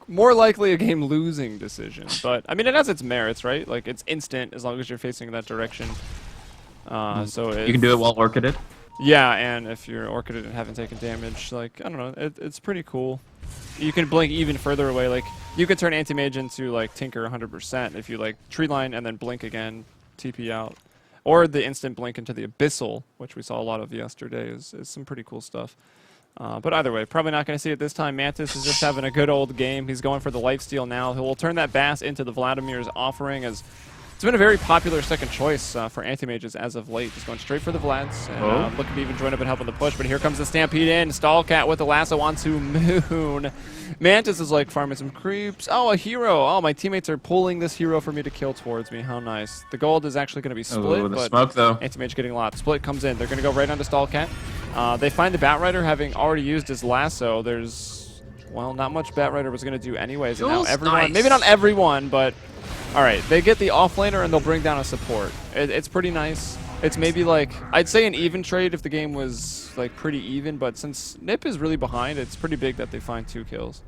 More likely a game-losing decision, but I mean, it has its merits, right? Like, it's instant as long as you're facing in that direction. So you can do it while orchided. Yeah, and if you're orchided and haven't taken damage, like, I don't know, it's pretty cool. You can blink even further away. Like, you can turn Anti-Mage into, like, Tinker 100% if you, like, tree line and then blink again, TP out. Or the instant blink into the Abyssal, which we saw a lot of yesterday, is some pretty cool stuff. But either way, probably not going to see it this time. Mantis is just having a good old game. He's going for the lifesteal now. He'll turn that Bass into the Vladimir's offering, as it's been a very popular second choice for Anti-Mages as of late. Just going straight for the Vlads and looking to even join up and help on the push. But here comes the Stampede in. Stallcat with the lasso onto Moon. Mantis is like farming some creeps. Oh, a hero. Oh, my teammates are pulling this hero for me to kill towards me. How nice. The gold is actually going to be split. Ooh, the but smoke, though. Anti-Mage getting a lot. Split comes in. They're going to go right onto Stallcat. They find the Batrider having already used his lasso. There's, well, not much Batrider was going to do anyways. And now everyone, maybe not everyone, but all right, they get the offlaner and they'll bring down a support. It's pretty nice. It's maybe like, I'd say an even trade if the game was like pretty even, but since Nip is really behind, it's pretty big that they find 2 kills.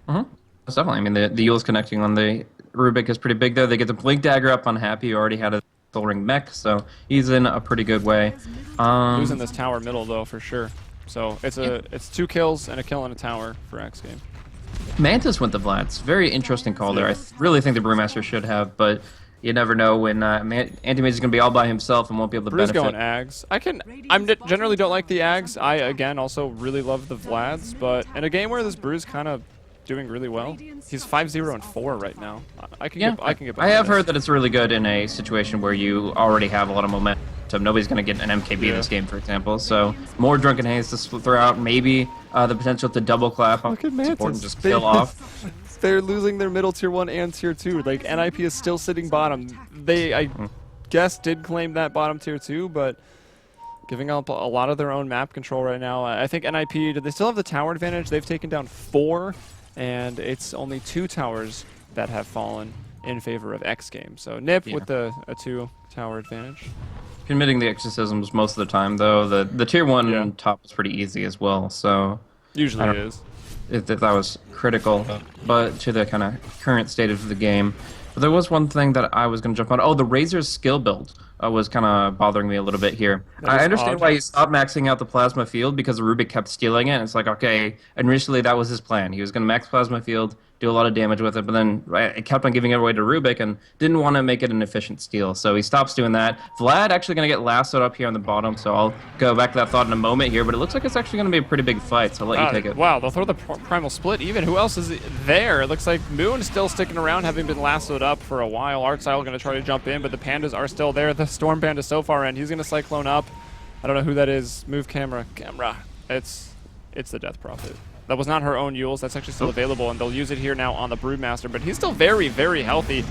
That's definitely. I mean, the Yule's connecting on the Rubik is pretty big there. They get the Blink Dagger up on Happy, who already had a Soul Ring mech, so he's in a pretty good way. Losing this tower middle though, for sure. So it's 2 kills and a kill in a tower for xGame. Mantis went the Vlads. Very interesting call there. I really think the Brewmaster should have, but you never know when Anti-Mage is going to be all by himself and won't be able to Brew's benefit. going Ags. I generally don't like the Ags. I, again, also really love the Vlads, but in a game where this Brew's kind of doing really well, he's 5-0 and 4 right now. I can get behind I have this. heard that it's really good in a situation where you already have a lot of momentum. Nobody's going to get an MKB this game, for example. So more Drunken Haze to throw out. Maybe the potential to double clap on support and just kill off. They're losing their middle tier 1 and tier 2. Like, NIP is still sitting bottom. They, I guess, did claim that bottom tier 2, but giving up a lot of their own map control right now. I think NIP, do they still have the tower advantage? They've taken down 4, and it's only 2 towers that have fallen in favor of xGame. So Nip with a 2 tower advantage. Committing the exorcisms most of the time, though. The tier 1 top is pretty easy as well, so usually it is. If that was critical, but to the kind of current state of the game. But there was one thing that I was going to jump on. Oh, the Razor's skill build was kind of bothering me a little bit here. I understand why he stopped maxing out the Plasma Field, because Rubik kept stealing it. And it's like, okay, initially that was his plan. He was going to max Plasma Field, do a lot of damage with it, but then it kept on giving it away to Rubik and didn't want to make it an efficient steal. So he stops doing that. Vlad actually going to get lassoed up here on the bottom, so I'll go back to that thought in a moment here, but it looks like it's actually going to be a pretty big fight, so I'll let you take it. Wow, they'll throw the Primal Split even. Who else is there? It looks like Moon still sticking around, having been lassoed up for a while. Artstyle going to try to jump in, but the Pandas are still there. The Storm Panda so far in. He's going to Cyclone up. I don't know who that is. Move camera. It's the Death Prophet. That was not her own Yules. That's actually still available, and they'll use it here now on the Broodmaster, but he's still very, very healthy.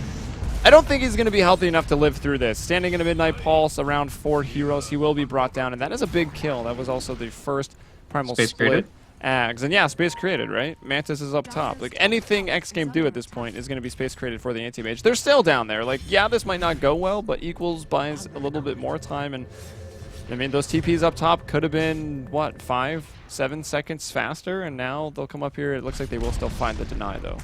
I don't think he's going to be healthy enough to live through this. Standing in a Midnight Pulse around 4 heroes, he will be brought down, and that is a big kill. That was also the first Primal Split Ags. And yeah, space created, right? Mantis is up top. Like, anything xGame do at this point is going to be space created for the anti-mage. They're still down there. Like, yeah, this might not go well, but equals buys a little bit more time. And, I mean, those TPs up top could have been, what, 5, 7 seconds faster? And now they'll come up here. It looks like they will still find the deny, though.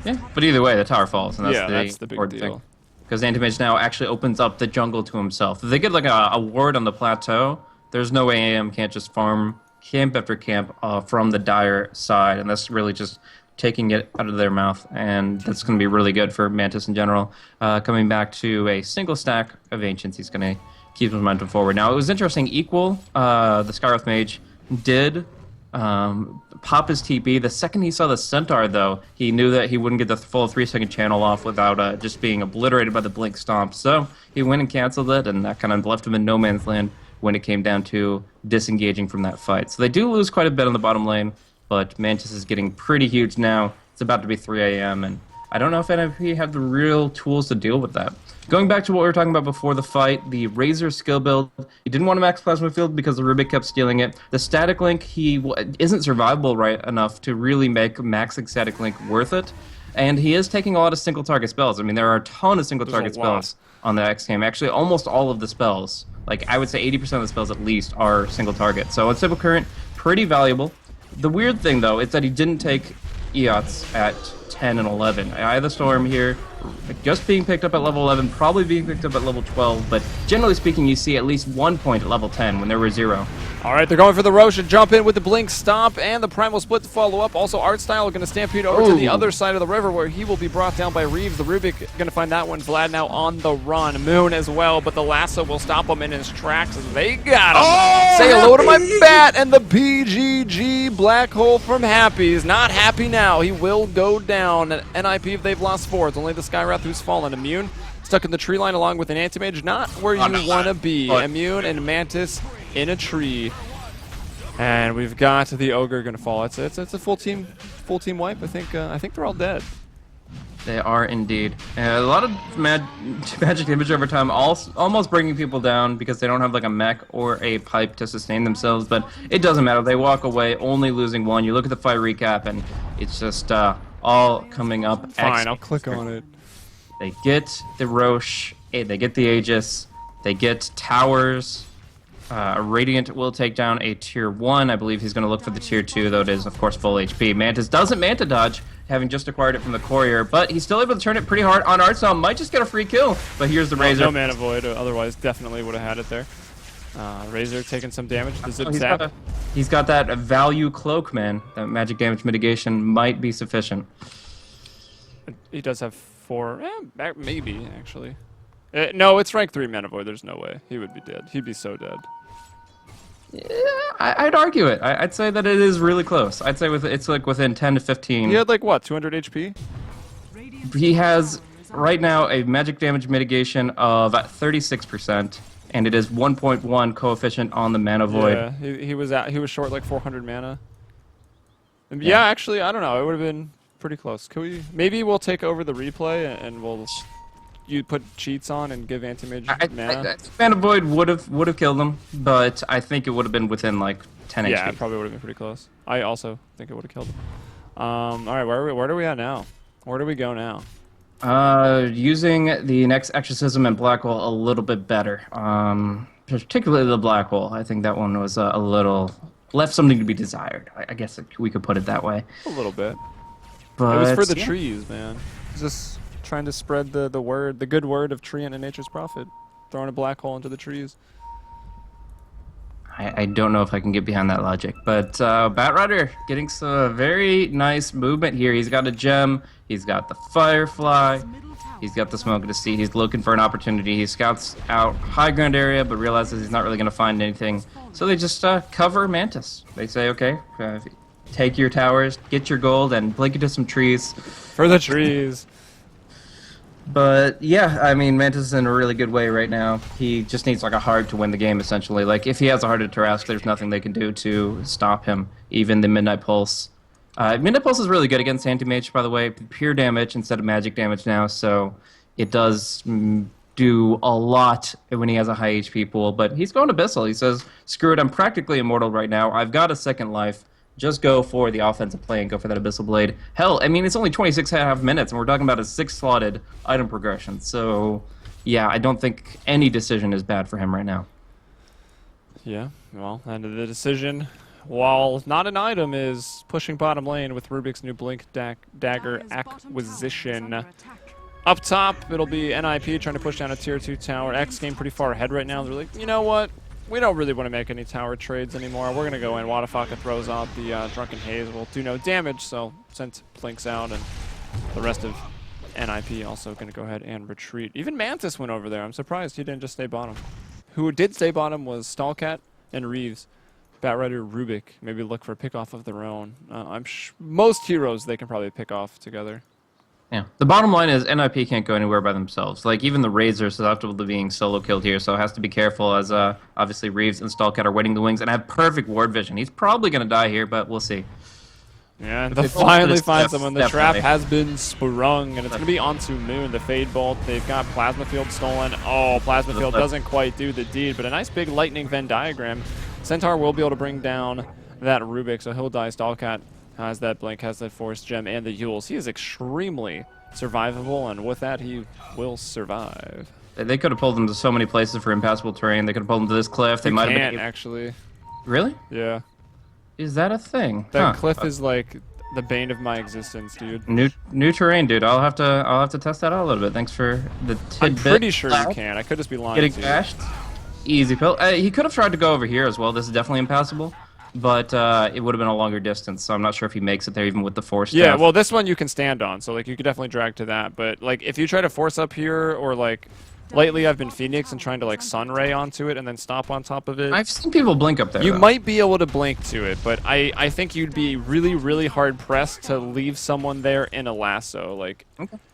Yeah, but either way, the tower falls. And That's the big deal. Because anti-mage now actually opens up the jungle to himself. If they get like a ward on the plateau, there's no way AM can't just farm camp after camp from the Dire side, and that's really just taking it out of their mouth, and that's going to be really good for Mantis in general. Coming back to a single stack of Ancients, he's going to keep his momentum forward. Now, it was interesting, Equal, the Skywrath Mage, did pop his TP. The second he saw the Centaur, though, he knew that he wouldn't get the full 3-second channel off without just being obliterated by the Blink Stomp, so he went and canceled it, and that kind of left him in no man's land when it came down to disengaging from that fight. So they do lose quite a bit on the bottom lane, but Mantis is getting pretty huge now. It's about to be 3 a.m., and I don't know if NIP have the real tools to deal with that. Going back to what we were talking about before the fight, the Razor skill build, he didn't want to max Plasma Field because the Rubik kept stealing it. The Static Link, he isn't survivable right enough to really make maxing Static Link worth it, and he is taking a lot of single target spells. I mean, there are a ton of single target spells on the xGame. Actually, almost all of the spells, like I would say 80% of the spells at least, are single target. So Unstable Current, pretty valuable. The weird thing, though, is that he didn't take EOTs at 10 and 11. Eye of the Storm here, just being picked up at level 11, probably being picked up at level 12, but generally speaking, you see at least 1 point at level 10 when there were 0. All right, they're going for the Rosh to jump in with the Blink Stomp and the Primal Split to follow up. Also, Artstyle going to stampede over to the other side of the river where he will be brought down by Reeves. The Rubik going to find that one. Vlad now on the run. Moon as well, but the lasso will stop him in his tracks. They got him. Say hello to my bat, and the BGG Black Hole from Happy is not happy now. He will go down. NIP if they've lost 4. It's only the Skywrath who's fallen. Immune stuck in the tree line along with an Anti-Mage. Not where you want to be. Immune and Mantis in a tree, and we've got the Ogre going to fall. It's a full team wipe. I think they're all dead. They are indeed. A lot of magic damage over time, almost bringing people down because they don't have like a mech or a pipe to sustain themselves. But it doesn't matter. They walk away, only losing 1. You look at the fight recap, and it's just all coming up. Fine, I'll click on it. They get the Rosh. They get the Aegis. They get towers. Radiant will take down a tier 1. I believe he's going to look for the tier 2, though it is, of course, full HP. Mantis doesn't Manta dodge, having just acquired it from the Courier, but he's still able to turn it pretty hard on Artstyle. Might just get a free kill, but here's the Razor. No Mana Void, otherwise definitely would have had it there. Razor taking some damage. The Zip Zap. He's got that value cloak, man. That magic damage mitigation might be sufficient. He does have 4. Maybe, actually. No, it's rank 3 Mana Void. There's no way. He would be dead. He'd be so dead. Yeah, I'd argue it. I'd say that it is really close. I'd say it's like within 10 to 15. He had like what, 200 HP? He has right now a magic damage mitigation of 36%, and it is 1.1 coefficient on the Mana Void. Yeah, he was short like 400 mana. Yeah, actually, I don't know. It would have been pretty close. Maybe we'll take over the replay and we'll. You put cheats on and give Anti-Mage mana? Mana Void would have killed him, but I think it would have been within like 10 HP. Yeah, it probably would have been pretty close. I also think it would have killed him. All right, where are we at now? Where do we go now? Using the next Exorcism and Black Hole a little bit better. Particularly the Black Hole. I think that one was a little left something to be desired. I guess we could put it that way. A little bit. But it was for the trees, man. Just trying to spread the good word of Treant and Nature's Prophet, throwing a black hole into the trees. I don't know if I can get behind that logic, but Batrider getting some very nice movement here. He's got a gem, he's got the Firefly, he's got the Smoke to see. He's looking for an opportunity. He scouts out high ground area, but realizes he's not really going to find anything. So they just cover Mantis. They say, okay, take your towers, get your gold, and blink into some trees. For the trees. But yeah, I mean, Mantis is in a really good way right now. He just needs like a hard to win the game, essentially. Like if he has a heart of Tarrasque, there's nothing they can do to stop him. Even the Midnight Pulse. Midnight Pulse is really good against Anti-Mage, by the way. Pure damage instead of magic damage now, so it does do a lot when he has a high HP pool. But he's going Abyssal. He says, screw it, I'm practically immortal right now. I've got a second life. Just go for the offensive play and go for that Abyssal Blade. Hell, I mean, it's only 26.5 minutes, and we're talking about a 6-slotted item progression. So, yeah, I don't think any decision is bad for him right now. Yeah, well, and the decision, while not an item, is pushing bottom lane with Rubik's new Blink Dagger acquisition. Up top, it'll be NIP trying to push down a tier 2 tower. xGame pretty far ahead right now. They're like, you know what? We don't really want to make any tower trades anymore. We're going to go in. Wadafaka throws out the Drunken Haze. Will do no damage, so sent Blinks out, and the rest of NIP also going to go ahead and retreat. Even Mantis went over there. I'm surprised he didn't just stay bottom. Who did stay bottom was Stallcat and Reeves. Batrider, Rubik, maybe look for a pick-off of their own. Most heroes they can probably pick off together. Yeah. The bottom line is NIP can't go anywhere by themselves. Like, even the Razor is susceptible to being solo killed here, so has to be careful as obviously Reeves and Stallcat are waiting the wings and have perfect ward vision. He's probably going to die here, but we'll see. Yeah, and they'll finally find someone. The trap has been sprung, and it's going to be onto Moon, the Fade Bolt. They've got Plasma Field stolen. Oh, Plasma Field doesn't quite do the deed, but a nice big lightning Venn diagram. Centaur will be able to bring down that Rubik, so he'll die. Stallcat has that Blink, has that Force Gem, and the Yules. He is extremely survivable, and with that, he will survive. They could have pulled him to so many places for impassable terrain. They could have pulled him to this cliff. They might have been actually. Really? Yeah. Is that a thing? That cliff is like the bane of my existence, dude. New terrain, dude. I'll have to test that out a little bit. Thanks for the tidbit. I'm pretty sure you can. I could just be lying. Getting bashed. Easy pill. He could have tried to go over here as well. This is definitely impassable, but it would have been a longer distance. So I'm not sure if he makes it there even with the force. Yeah, well, this one you can stand on, so like you could definitely drag to that. But like if you try to force up here, or like lately I've been Phoenix and trying to like Sunray onto it and then stop on top of it. I've seen people blink up there. You might be able to blink to it, but I think you'd be really, really hard pressed to leave someone there in a lasso. Like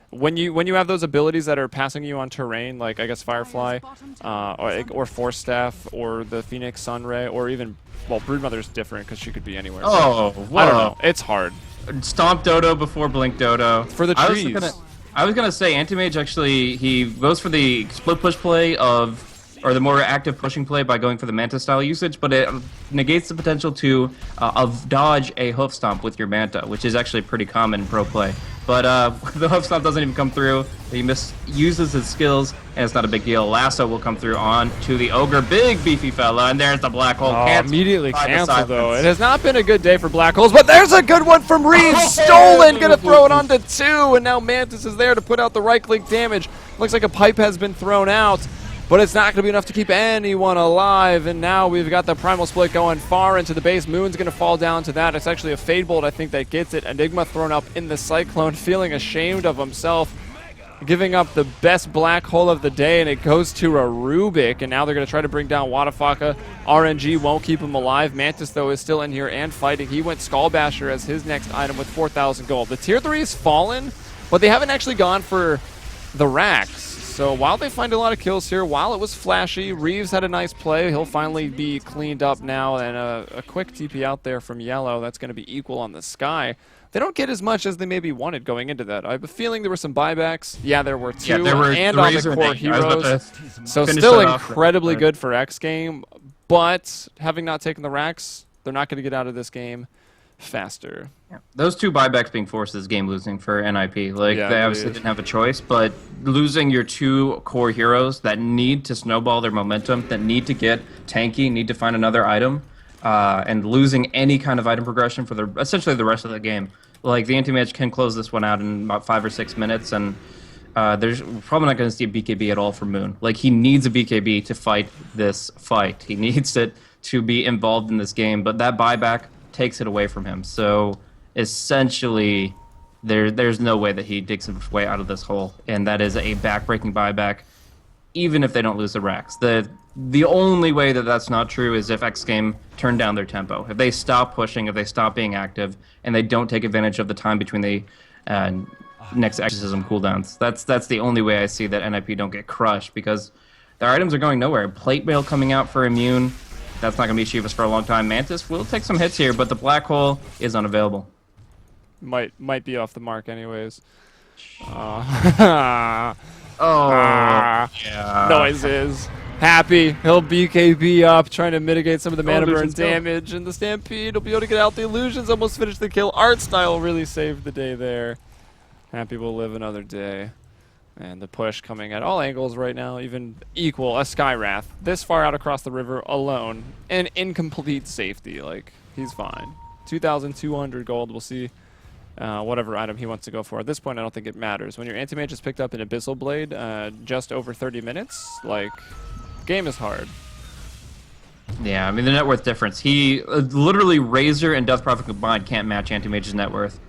when you have those abilities that are passing you on terrain, like I guess Firefly, or Force Staff, or the Phoenix Sunray, or even Broodmother's different because she could be anywhere. Oh, whoa. I don't know. It's hard. Stomp Dodo before Blink Dodo. For the trees. I was gonna say Anti-Mage actually, he goes for the split push play or the more active pushing play by going for the Manta style usage, but it negates the potential to dodge a hoof stomp with your Manta, which is actually pretty common in pro play. But the hoof stomp doesn't even come through. He misuses his skills, and it's not a big deal. Lasso will come through on to the Ogre, big beefy fella, and there's the Black Hole. Immediately canceled, though. It has not been a good day for Black Holes, but there's a good one from Reeves. Stolen, gonna throw it onto 2, and now Mantis is there to put out the right-click damage. Looks like a pipe has been thrown out, but it's not going to be enough to keep anyone alive, and now we've got the Primal Split going far into the base. Moon's going to fall down to that. It's actually a Fade Bolt, I think, that gets it. Enigma thrown up in the Cyclone, feeling ashamed of himself, giving up the best Black Hole of the day, and it goes to a Rubik, and now they're going to try to bring down Wadafaka. RNG won't keep him alive. Mantis, though, is still in here and fighting. He went Skullbasher as his next item with 4,000 gold. The Tier 3 is fallen, but they haven't actually gone for the racks. So while they find a lot of kills here, while it was flashy, Reeves had a nice play. He'll finally be cleaned up now, and a quick TP out there from Yellow. That's going to be equal on the Sky. They don't get as much as they maybe wanted going into that. I have a feeling there were some buybacks. Yeah, there were 2, and on the core heroes. So still incredibly good for xGame, but having not taken the racks, they're not going to get out of this game faster. Yeah. Those 2 buybacks being forced is game losing for NIP. Like, they obviously didn't have a choice, but losing your 2 core heroes that need to snowball their momentum, that need to get tanky, need to find another item, and losing any kind of item progression for essentially the rest of the game. Like, the Anti-Mage can close this one out in about 5 or 6 minutes, and there's probably not going to see a BKB at all for Moon. Like, he needs a BKB to fight this fight. He needs it to be involved in this game, but that buyback takes it away from him. So essentially there's no way that he digs his way out of this hole, and that is a back-breaking buyback even if they don't lose the racks. The only way that that's not true is if xGame turn down their tempo. If they stop pushing, if they stop being active, and they don't take advantage of the time between the next exorcism cooldowns. That's the only way I see that NIP don't get crushed, because their items are going nowhere. Plate Mail coming out for immune. That's not going to be Shivas for a long time. Mantis will take some hits here, but the Black Hole is unavailable. Might be off the mark anyways. Yeah. Noises. Happy. He'll BKB up, trying to mitigate some of the mana burn Illusions go. damage. And the Stampede, he'll be able to get out. The Illusions almost finished the kill. Art Style really saved the day there. Happy will live another day. And the push coming at all angles right now, even equal a Skywrath. This far out across the river alone. And incomplete safety. Like, he's fine. 2,200 gold. We'll see whatever item he wants to go for. At this point, I don't think it matters. When your Anti-Mage has picked up an Abyssal Blade just over 30 minutes, like, game is hard. Yeah, I mean, the net worth difference. He literally, Razor and Death Prophet combined can't match Anti-Mage's net worth.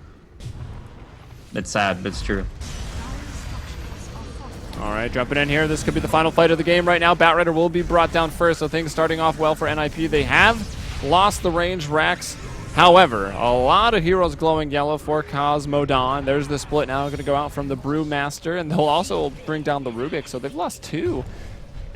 It's sad, but it's true. All right, jumping in here. This could be the final fight of the game right now. Batrider will be brought down first, so things starting off well for NIP. They have lost the range racks. However, a lot of heroes glowing yellow for Cosmodon. There's the split now going to go out from the Brewmaster, and they'll also bring down the Rubik, so they've lost 2.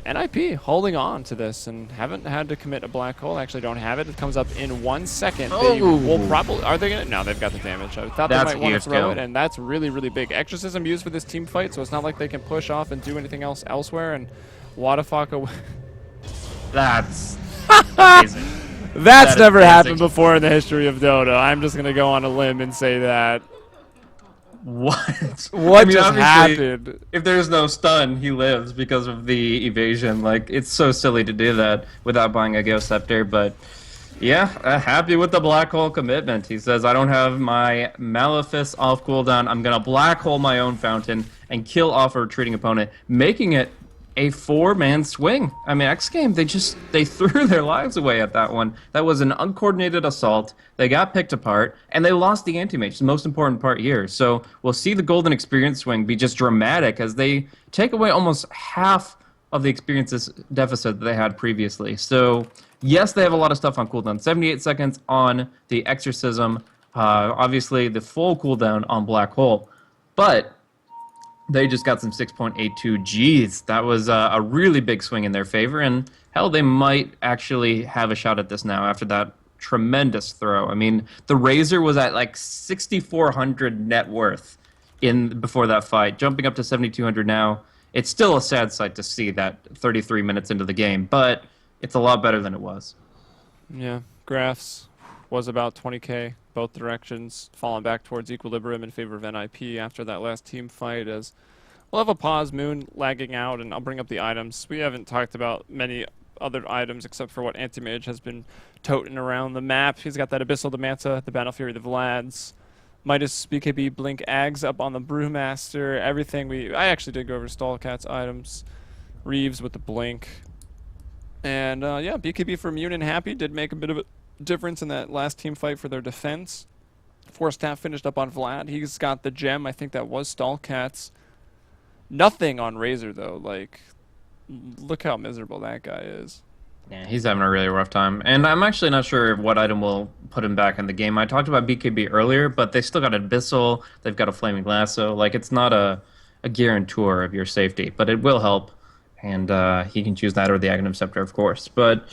NIP holding on to this and haven't had to commit a black hole. Actually, don't have it. It comes up in 1 second. They will probably... Are they going to... No, they've got the damage. I thought they might want to throw it, and that's really, really big. Exorcism used for this team fight, so it's not like they can push off and do anything else elsewhere, and Wadafaka... That's amazing. That's never happened before in the history of Dota. I'm just going to go on a limb and say that. What? What just happened? If there's no stun, he lives because of the evasion. Like, it's so silly to do that without buying a Ghost Scepter, but yeah, happy with the black hole commitment. He says, I don't have my Malefice off cooldown. I'm going to black hole my own fountain and kill off a retreating opponent, making it a 4-man swing. I mean, xGame, they threw their lives away at that one. That was an uncoordinated assault. They got picked apart, and they lost the anti-mage, the most important part here. So we'll see the golden experience swing be just dramatic as they take away almost half of the experiences deficit that they had previously. So yes, they have a lot of stuff on cooldown. 78 seconds on the exorcism. Obviously, the full cooldown on black hole. But they just got some 6.82 Gs. That was a really big swing in their favor, and hell, they might actually have a shot at this now after that tremendous throw. I mean, the Razor was at like 6,400 net worth before that fight, jumping up to 7,200 now. It's still a sad sight to see that 33 minutes into the game, but it's a lot better than it was. Yeah, graphs was about 20k both directions, falling back towards equilibrium in favor of NIP after that last team fight. As we'll have a pause, Moon lagging out, and I'll bring up the items. We haven't talked about many other items except for what Anti-Mage has been toting around the map. He's got that Abyssal Demanta, the Battle Fury, the Vlads, Midas, BKB, Blink, Ags up on the Brewmaster, everything. I actually did go over Stallcat's items. Reeves with the Blink. And yeah, BKB for Immune and Happy did make a bit of a difference in that last team fight for their defense. Force Staff finished up on Vlad. He's got the gem. I think that was Stallcat's. Nothing on Razor, though. Like, look how miserable that guy is. Yeah, he's having a really rough time. And I'm actually not sure what item will put him back in the game. I talked about BKB earlier, but they still got an Abyssal. They've got a Flaming Lasso. Like, it's not a guarantor of your safety, but it will help. And he can choose that or the Aghanim Scepter, of course. But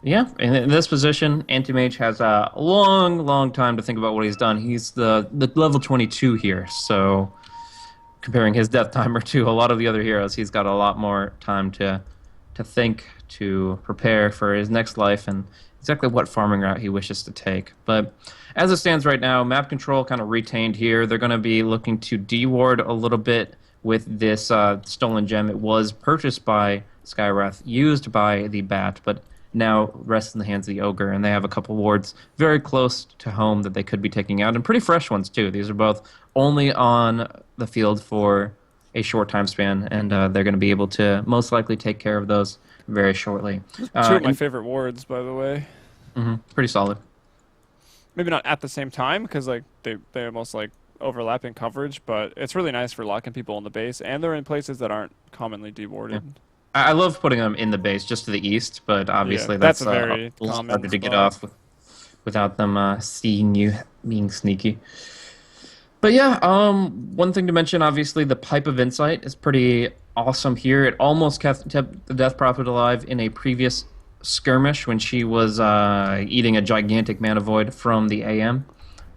yeah, in this position, Anti-Mage has a long time to think about what he's done. He's the level 22 here, so comparing his death timer to a lot of the other heroes, he's got a lot more time to think, to prepare for his next life and exactly what farming route he wishes to take. But as it stands right now, map control kind of retained here. They're going to be looking to deward a little bit with this stolen gem. It was purchased by Skywrath, used by the Bat, but now rests in the hands of the Ogre, and they have a couple wards very close to home that they could be taking out, and pretty fresh ones too. These are both only on the field for a short time span, and they're going to be able to most likely take care of those very shortly. Two of my favorite wards, by the way. Pretty solid. Maybe not at the same time, because like they almost like overlapping coverage, but it's really nice for locking people in the base, and they're in places that aren't commonly dewarded. Yeah. I love putting them in the base just to the east, but obviously that's a very harder to get off without them seeing you being sneaky. But yeah, one thing to mention, obviously, the Pipe of Insight is pretty awesome here. It almost kept the Death Prophet alive in a previous skirmish when she was eating a gigantic mana void from the AM.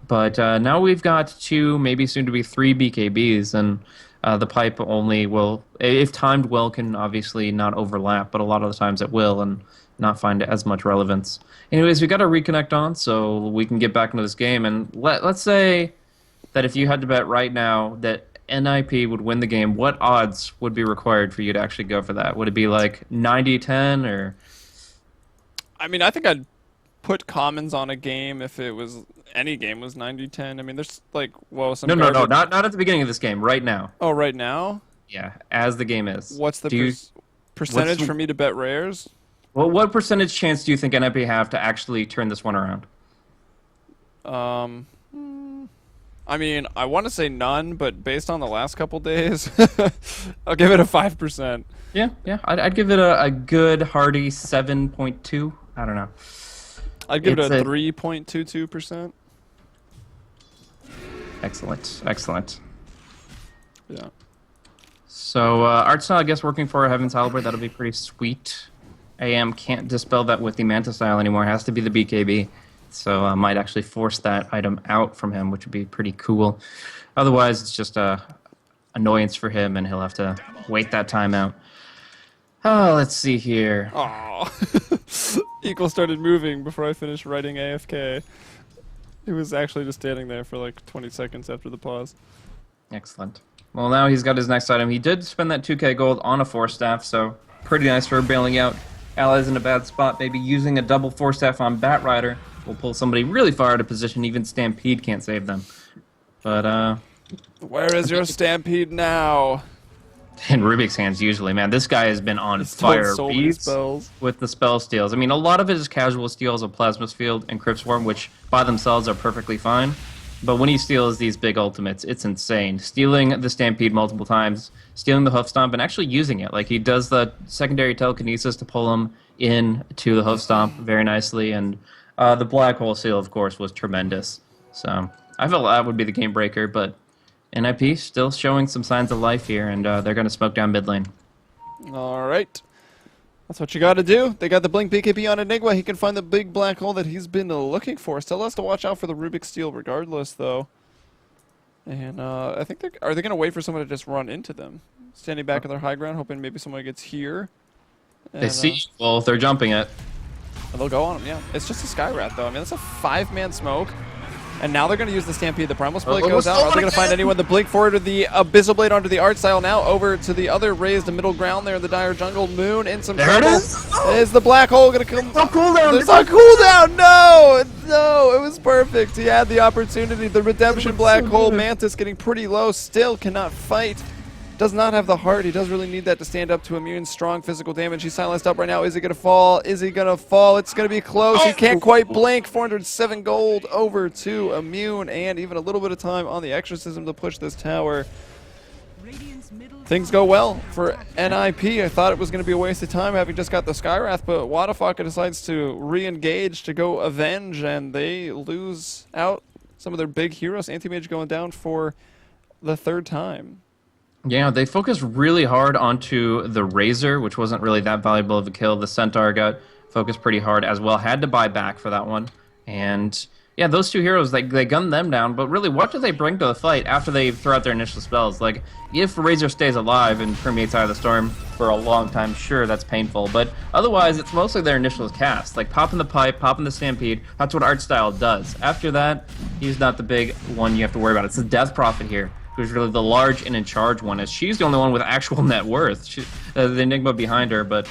But now we've got 2, maybe soon to be 3 BKBs, and The pipe only will, if timed well, can obviously not overlap, but a lot of the times it will and not find as much relevance. Anyways, we got to reconnect on so we can get back into this game. And let's say that if you had to bet right now that NIP would win the game, what odds would be required for you to actually go for that? Would it be like 90-10 or? I mean, I think I'd put commons on a game if it was any game was 90-10. I mean, there's like, well, some No, garbage. not at the beginning of this game. Right now. Oh, right now? Yeah, as the game is. What's the Do you, percentage for me to bet rares? well, what percentage chance do you think NIP have to actually turn this one around? Um, I mean, I want to say none, but based on the last couple days, I'll give it a 5%. Yeah, I'd give it a good hearty 7.2. I don't know. I'd give it a 3.22%. Excellent. Yeah. So, art style, I guess, working for Heaven's Halberd, that'll be pretty sweet. AM can't dispel that with the Manta style anymore. It has to be the BKB. So, I might actually force that item out from him, which would be pretty cool. Otherwise, it's just a annoyance for him, and he'll have to wait that time out. Oh, let's see here. Oh, Equal started moving before I finished writing AFK. He was actually just standing there for like 20 seconds after the pause. Excellent. Well, now he's got his next item. He did spend that 2k gold on a Force Staff, so pretty nice for bailing out allies in a bad spot. Maybe using a double Force Staff on Bat Rider will pull somebody really far out of position. Even Stampede can't save them. But, where is your Stampede now? in Rubik's hands, usually, man, this guy has been on fire so many spells with the spell steals. I mean, a lot of it is casual steals of Plasma's Field and Crypt Swarm, which by themselves are perfectly fine. But when he steals these big ultimates, it's insane. Stealing the Stampede multiple times, stealing the Hoof Stomp, and actually using it. Like, he does the secondary telekinesis to pull him into the Hoof Stomp very nicely. And the Black Hole Seal, of course, was tremendous. So I felt that would be the game breaker, but NIP still showing some signs of life here, and they're going to smoke down mid lane. All right. That's what you got to do. They got the Blink BKB on Enigma. He can find the big black hole that he's been looking for. Still has to watch out for the Rubik's Steel regardless, though. And I think are they going to wait for someone to just run into them? Standing back on their high ground, hoping maybe someone gets here. And, They see, well, if they're jumping it. they'll go on him, yeah. It's just a Skyrat, though. I mean, that's a 5-man smoke. And now they're going to use the Stampede. The Primal Split goes out. Are they going to find anyone? The Blink forward to the Abyssal Blade onto the Art Style now. Over to the other raised middle ground there in the Dire Jungle. Moon in some trouble. Is the Black Hole going to come? No cooldown! There's a cooldown! No! No! It was perfect. He had the opportunity. The Redemption Black Hole. Mantis getting pretty low. Still cannot fight. Does not have the heart. He does really need that to stand up to immune. Strong physical damage. He's silenced up right now. Is he going to fall? Is he going to fall? It's going to be close. He can't quite blink. 407 gold over to immune. And even a little bit of time on the exorcism to push this tower. Things go well for NIP. I thought it was going to be a waste of time having just got the Skywrath, but Wadafaka decides to re-engage to go avenge, and they lose out some of their big heroes. Anti-Mage going down for the 3rd time. Yeah, they focused really hard onto the Razor, which wasn't really that valuable of a kill. The Centaur got focused pretty hard as well. Had to buy back for that one. And yeah, those two heroes, they gunned them down. But really, what do they bring to the fight after they throw out their initial spells? Like, if Razor stays alive and permeates Eye of the Storm for a long time, sure, that's painful. But otherwise, it's mostly their initial cast. Like, popping the pipe, popping the Stampede. That's what Art Style does. After that, he's not the big one you have to worry about. It's the Death Prophet here, who's really the large and in charge one, as she's the only one with actual net worth. The Enigma behind her, but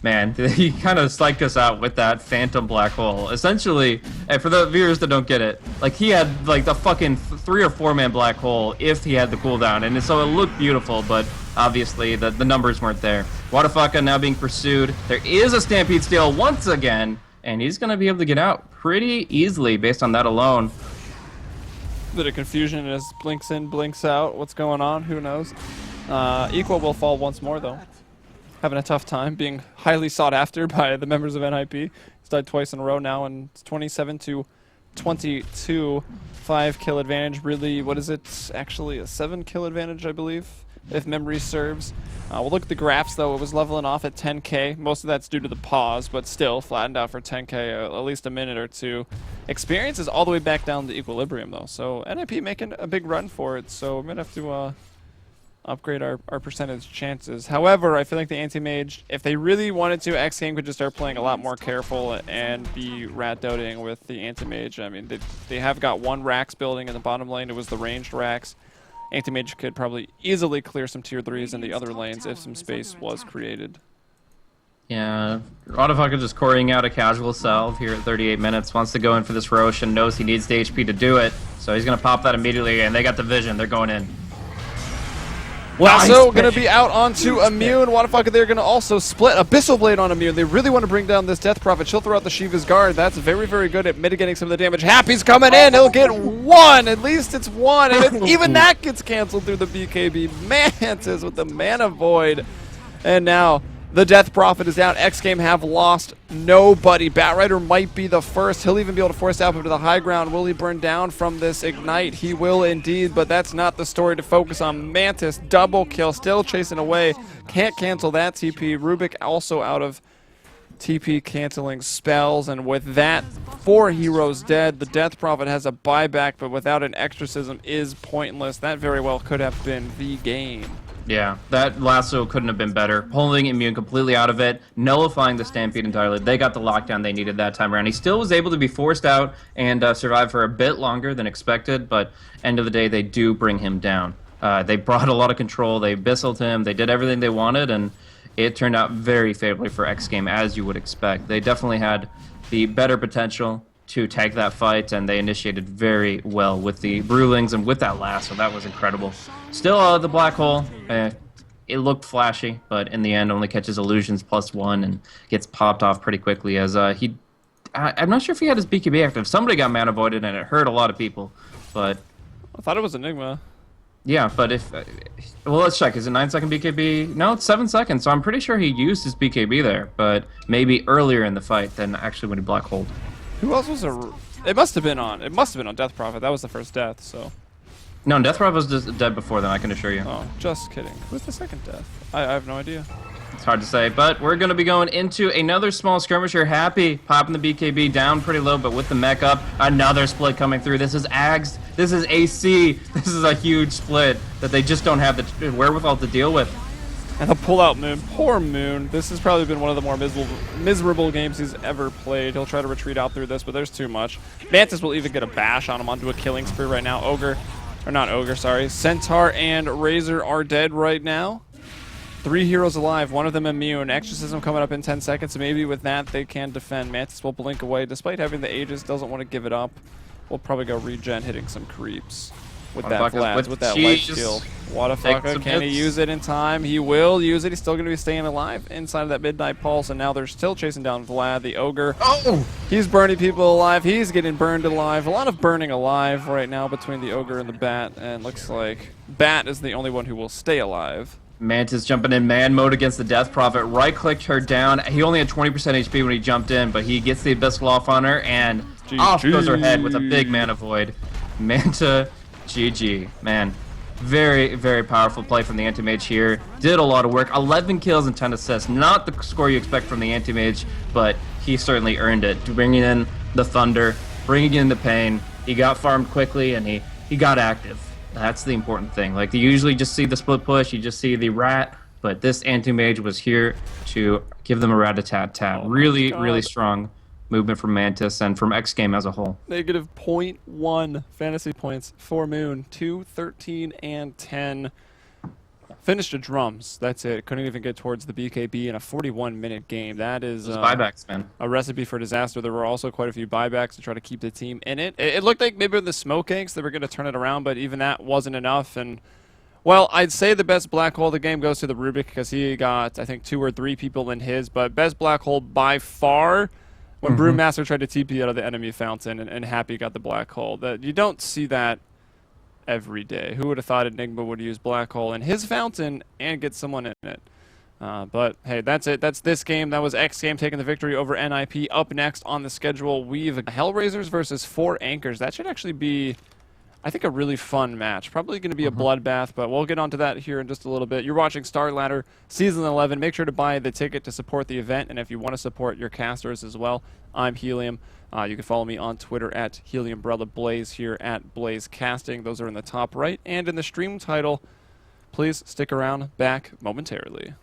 man, he kind of psyched us out with that Phantom Black Hole. Essentially, and for the viewers that don't get it, like, he had like the fucking 3 or 4-man Black Hole if he had the cooldown, and so it looked beautiful, but obviously the numbers weren't there. Wadafaka now being pursued. There is a Stampede Steal once again, and he's going to be able to get out pretty easily based on that alone. Bit of confusion as blinks in, blinks out. What's going on? Who knows? Equal will fall once more, though. Having a tough time, being highly sought after by the members of NIP. He's died twice in a row now, and it's 27 to 22. 5-kill advantage. Really, what is it? Actually, a 7-kill advantage, I believe, if memory serves. We'll look at the graphs, though. It was leveling off at 10k. Most of that's due to the pause, but still flattened out for 10k, at least a minute or two. Experience is all the way back down to equilibrium, though. So NIP making a big run for it. So we're going to have to upgrade our percentage chances. However, I feel like the anti-mage, if they really wanted to, xGame could just start playing a lot more careful and be rat doting with the anti-mage. I mean, they have got one Rax building in the bottom lane. It was the ranged Rax. Anti-mage could probably easily clear some tier 3s in the other lanes if some space was created. Yeah, Autofucker just coring out a casual salve here at 38 minutes. Wants to go in for this Rosh and knows he needs the HP to do it. So he's going to pop that immediately, and they got the vision. They're going in. Lasso going to be out onto Immune. Wadafucker, they're going to also split Abyssal Blade on Immune. They really want to bring down this Death Prophet. She'll throw out the Shiva's Guard. That's very, very good at mitigating some of the damage. Happy's coming in. He'll get one. At least it's one. And even that gets canceled through the BKB. Mantis with the Mana Void. And now the Death Prophet is out. xGame have lost nobody. Batrider might be the first. He'll even be able to force Alpha to the high ground. Will he burn down from this Ignite? He will indeed, but that's not the story to focus on. Mantis, double kill, still chasing away. Can't cancel that TP. Rubik also out of TP canceling spells, and with that, 4 heroes dead. The Death Prophet has a buyback, but without an exorcism is pointless. That very well could have been the game. Yeah, that lasso couldn't have been better. Pulling Immune completely out of it, nullifying the Stampede entirely. They got the lockdown they needed that time around. He still was able to be forced out and survive for a bit longer than expected, but end of the day, they do bring him down. They brought a lot of control. They bisseled him. They did everything they wanted, and it turned out very favorably for xGame, as you would expect. They definitely had the better potential to take that fight, and they initiated very well with the Brewlings and with that lasso. That was incredible. Still, the Black Hole, it looked flashy, but in the end only catches illusions +1 and gets popped off pretty quickly as I'm not sure if he had his BKB active. Somebody got mana voided and it hurt a lot of people, but I thought it was Enigma. yeah, but if well, let's check. Is it 9-second BKB? No, it's 7 seconds. So I'm pretty sure he used his BKB there, but maybe earlier in the fight than actually when he Black Holed. Who else was it must have been on Death Prophet. That was the first death, so. No, Death Prophet was just dead before then, I can assure you. Oh, just kidding. Who's the second death? I have no idea. It's hard to say, but we're going to be going into another small skirmisher. Happy popping the BKB down pretty low, but with the mech up, another split coming through. This is Ags. This is AC. This is a huge split that they just don't have the wherewithal to deal with. And the pull-out Moon. Poor Moon. This has probably been one of the more miserable games he's ever played. He'll try to retreat out through this, but there's too much. Mantis will even get a bash on him onto a killing spree right now. Centaur and Razor are dead right now. 3 heroes alive, one of them immune. Exorcism coming up in 10 seconds, so maybe with that they can defend. Mantis will blink away. Despite having the Aegis, doesn't want to give it up. We'll probably go regen, hitting some creeps. With that Vlad, with that life skill. Wadafucker, can he use it in time? He will use it. He's still going to be staying alive inside of that Midnight Pulse, and now they're still chasing down Vlad, the Ogre. Oh! He's burning people alive. He's getting burned alive. A lot of burning alive right now between the Ogre and the Bat, and looks like Bat is the only one who will stay alive. Mantis jumping in man mode against the Death Prophet. Right-clicked her down. He only had 20% HP when he jumped in, but he gets the Abyssal off on her, and off goes her head with a big Mana Void. Manta... GG, man. Very, very powerful play from the Anti-Mage here. Did a lot of work. 11 kills and 10 assists. Not the score you expect from the Anti-Mage, but he certainly earned it. Bringing in the Thunder, bringing in the Pain. He got farmed quickly, and he got active. That's the important thing. Like, you usually just see the split push, you just see the rat, but this Anti-Mage was here to give them a rat-a-tat-tat. Really, really strong movement from Mantis and from xGame as a whole. Negative 0.1 fantasy points for Moon. 2, 13, and 10. Finished the drums. That's it. Couldn't even get towards the BKB in a 41-minute game. That is buybacks, man. A recipe for disaster. There were also quite a few buybacks to try to keep the team in it. It looked like maybe with the smoke ganks they were going to turn it around, but even that wasn't enough. And well, I'd say the best black hole of the game goes to the Rubik because he got, I think, 2 or 3 people in his, but best black hole by far when Brewmaster tried to TP out of the enemy fountain and Happy got the black hole. That you don't see that every day. Who would have thought Enigma would use black hole in his fountain and get someone in it? But hey, that's it. That's this game. That was xGame taking the victory over NIP. Up next on the schedule, we've Hellraisers versus 4 Anchors. That should actually be, I think, a really fun match. Probably going to be a bloodbath, but we'll get onto that here in just a little bit. You're watching Starladder Season 11. Make sure to buy the ticket to support the event, and if you want to support your casters as well, I'm Helium. You can follow me on Twitter at HeliumBrellaBlaze, here at Blaze Casting. Those are in the top right, and in the stream title, Please stick around, back momentarily.